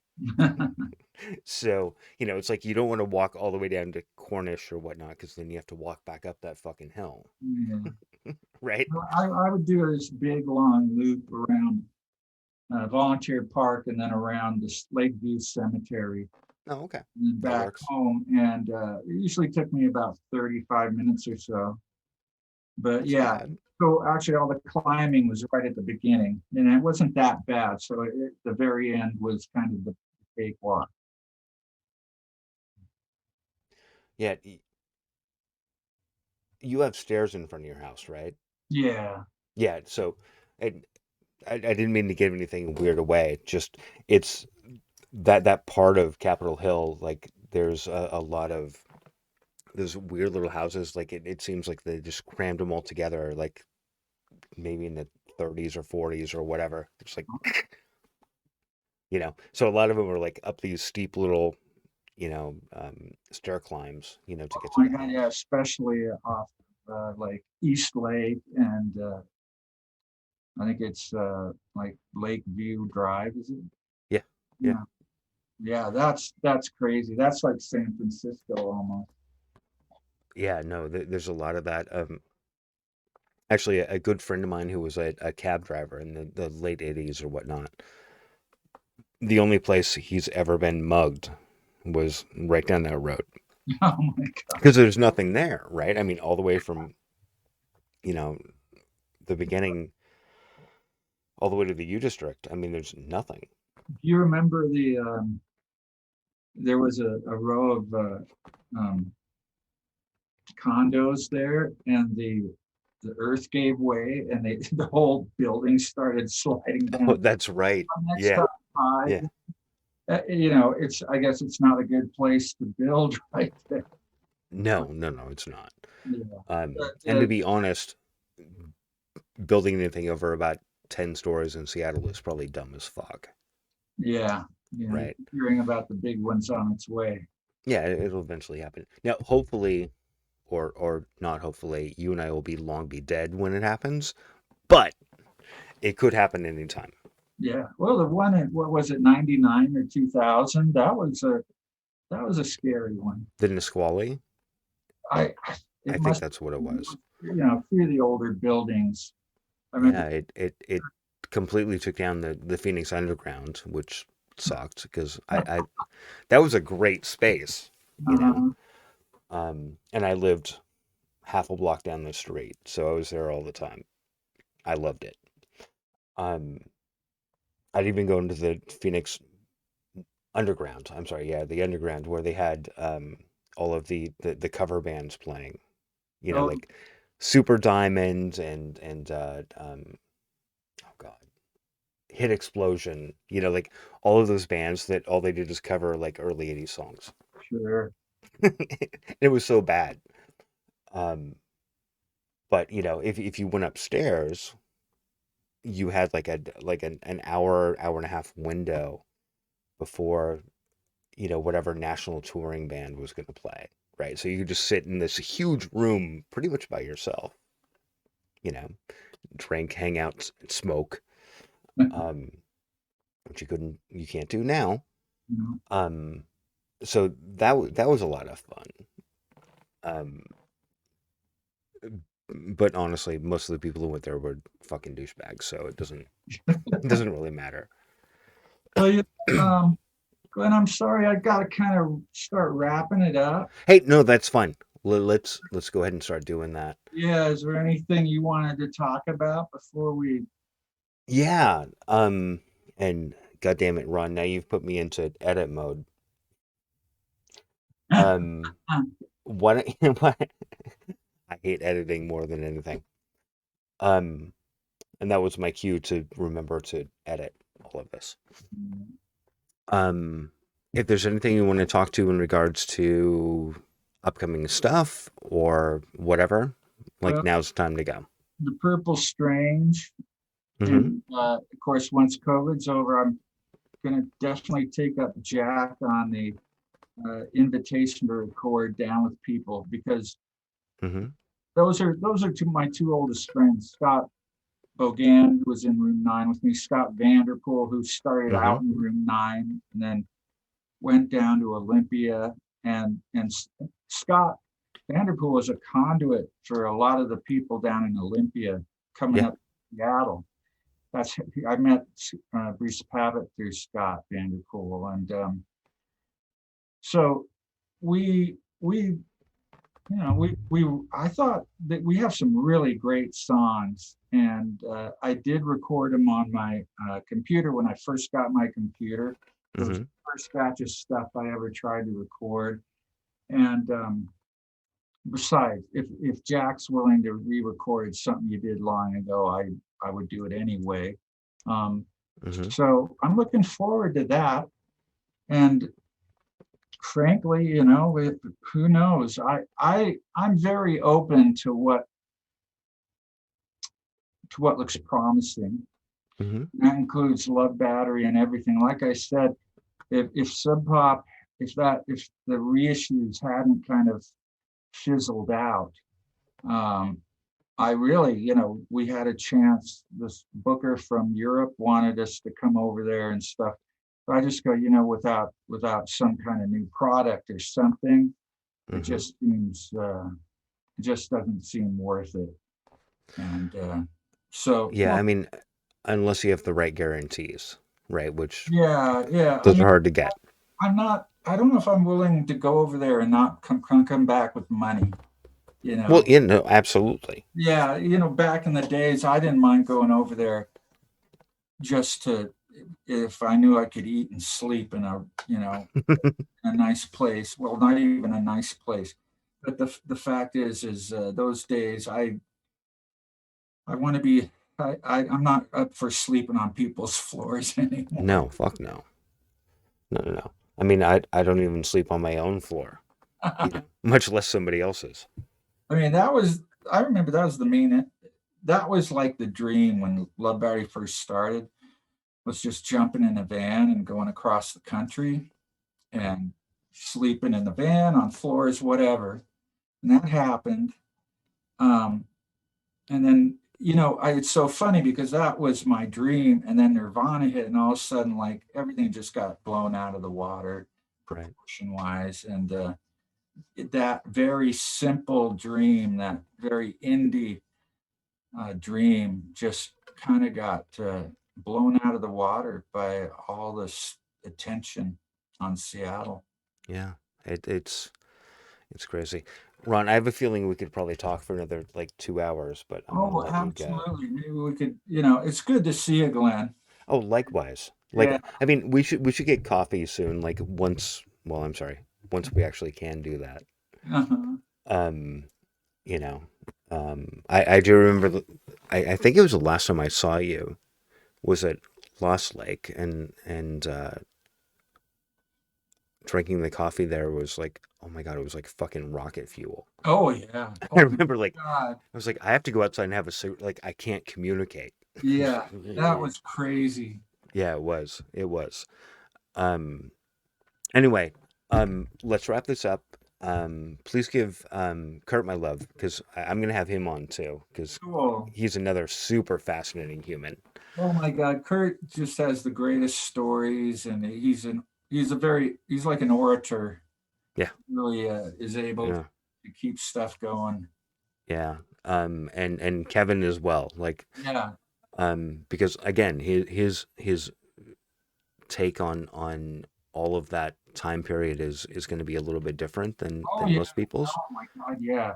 So, it's like you don't want to walk all the way down to Cornish or whatnot, because then you have to walk back up that fucking hill, Yeah. right? Well, I would do this big long loop around Volunteer Park and then around this Lakeview Cemetery Oh, okay. and then That back works. home. And it usually took me about 35 minutes or so. But That's not yeah, bad. so actually all the climbing was right at the beginning and it wasn't that bad. So the very end was kind of the cakewalk. Yeah, you have stairs in front of your house, right? Yeah. Yeah, so I didn't mean to give anything weird away. Just it's that part of Capitol Hill, like there's a lot of those weird little houses. Like it seems like they just crammed them all together, like maybe in the 30s or 40s or whatever. It's like, so a lot of them are like up these steep little, stair climbs, to Oh get to my the God. Yeah. house. Especially off like East Lake and I think it's like Lakeview Drive, is it? Yeah, yeah, Yeah. Yeah. That's crazy. That's like San Francisco almost. yeah. No, there's a lot of that. Actually, a good friend of mine who was a cab driver in the late 80s or whatnot, the only place he's ever been mugged was right down that road, Oh my God. because there's nothing there, right? I mean, all the way from, you know, the beginning, all the way to the U District. I mean, there's nothing. Do you remember there was a row of um, condos there, and the earth gave way, and they the whole building started sliding Oh, down that's right. next Yeah. time by. Yeah. It's I guess it's not a good place to build right there. No, no, no, it's not. Yeah. And to be honest, building anything over about 10 stories in Seattle is probably dumb as fuck, Yeah, yeah. right? Hearing about the big ones on its way. Yeah, it'll eventually happen. Now, hopefully, or not hopefully, you and I will be long be dead when it happens, but it could happen anytime. Yeah. Well, the one in what was it, 99 or 2000? That was a scary one. The Nisqually, I I it think must that's what it was. a few of the older buildings. I remember. Yeah, it completely took down the Phoenix Underground, which sucked because I that was a great space, you know. Uh, And I lived half a block down the street, so I was there all the time. I loved it. Um, I'd even go into the Phoenix Underground. I'm sorry, yeah, the Underground where they had all of the cover bands playing. You know, oh, like Super Diamond oh god, Hit Explosion. You know, like all of those bands that all they did is cover like early '80s songs. sure. It was so bad. Um, but you know, if you went upstairs, you had like an hour and a half window before whatever national touring band was going to play, right? So you could just sit in this huge room pretty much by yourself, you know, drink, hang out, smoke, um, which you can't do now. No, Um, so that was a lot of fun. Um, but honestly, most of the people who went there were fucking douchebags, so it doesn't really matter. well, Glenn, I'm sorry, I gotta kind of start wrapping it up. Hey, no, that's fine. Let's go ahead and start doing that. Yeah, is there anything you wanted to talk about before we? Yeah. And God damn it, Ron, now you've put me into edit mode. Um, what? What? I hate editing more than anything. Um, and that was my cue to remember to edit all of this. Um, if there's anything you want to talk to in regards to upcoming stuff or whatever, like Well, now's the time to go. the Purple Strange, Mm-hmm. and of course, once COVID's over, I'm gonna definitely take up Jack on the invitation to record down with people because Mm-hmm. those are my two oldest friends, Scott Bogan, who was in room 9 with me, Scott Vanderpool, who started Mm-hmm. out in room 9 and then went down to Olympia. And Scott Vanderpool was a conduit for a lot of the people down in Olympia coming Yeah. up to Seattle. That's I met Bruce Pavitt through Scott Vanderpool, and so we we I thought that we have some really great songs, and I did record them on my computer when I first got my computer. It was Mm-hmm. the first batch of stuff I ever tried to record, and besides, if Jack's willing to re-record something you did long ago, I would do it anyway. Um, Mm-hmm. so I'm looking forward to that, and frankly, who knows? I'm very open to what looks promising. Mm-hmm. That includes Love Battery and everything. Like I said, if Sub Pop, if the reissues hadn't kind of fizzled out, um, I really, we had a chance. This booker from Europe wanted us to come over there and stuff. But I just go, without some kind of new product or something, it Mm-hmm. it just doesn't seem worth it. And so, Yeah, well, I mean, unless you have the right guarantees, right? Which yeah, yeah. I those are mean, hard to get. I'm not. I don't know if I'm willing to go over there and not come back with money. You Well, know, yeah, no, absolutely. yeah. Back in the days, I didn't mind going over there just to, if I knew I could eat and sleep in a, a nice place. Well, not even a nice place. But the fact is those days I want to be, I'm not up for sleeping on people's floors anymore. No, fuck no. No, no, no. I mean, I don't even sleep on my own floor, much less somebody else's. I mean, I remember that was the main, that was like the dream when Love Battery first started, was just jumping in a van and going across the country and sleeping in the van on floors, whatever. And that happened. Um, and then, it's so funny because that was my dream. And then Nirvana hit, and all of a sudden, like everything just got blown out of the water, Right. proportion wise. And that very simple dream, that very indie dream, just kind of got blown out of the water by all this attention on Seattle. Yeah. It's crazy. Ron, I have a feeling we could probably talk for another like 2 hours, but I'm gonna Oh, let you go. absolutely. Maybe we could, it's good to see you, Glenn. Oh, likewise. Like, Yeah. I mean, we should get coffee soon. Like once. Well, I'm sorry. Once we actually can do that. Uh-huh. Um, you know, I do remember. I think it was the last time I saw you was at Lost Lake, and drinking the coffee there was like, oh my God, it was like fucking rocket fuel. Oh, yeah. I Oh, my remember like God. I was like, I have to go outside and have a cigarette. Like I can't communicate. Yeah. That was crazy. Yeah, it was. It was. Um, anyway, let's wrap this up. Please give Kurt my love because I'm gonna have him on too because Cool. he's another super fascinating human. Oh my God. Kurt just has the greatest stories, and he's like an orator. Yeah, Really is able yeah, to keep stuff going. yeah. And Kevin as well. Like, Yeah. because again, his take on all of that time period is going to be a little bit different Oh than yeah. most people's. Oh my God. Yeah.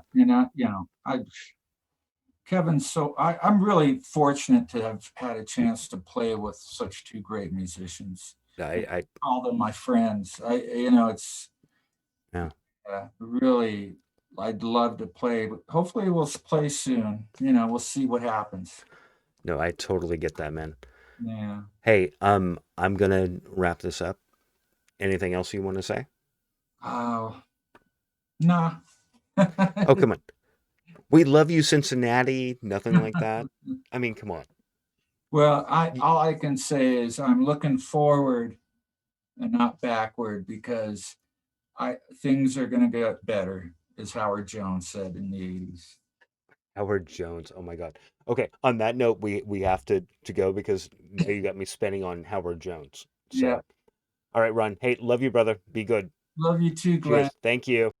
I'm really fortunate to have had a chance to play with such two great musicians. I Call them my friends. It's yeah. really, I'd love to play, but hopefully we'll play soon. We'll see what happens. No, I totally get that, man. Yeah. Hey, I'm gonna wrap this up. Anything else you want to say? Oh, nah. Oh, come on. We love you, Cincinnati. Nothing like that. I mean, come on. Well, I Y- all I can say is I'm looking forward and not backward because I things are going to get better, as Howard Jones said in the 80s. Howard Jones. Oh my God. Okay. On that note, we have to go because now you got me spending on Howard Jones. Yeah. So, all right, Ron. Hey, love you, brother. Be good. Love you too, Glenn. Cheers. Thank you.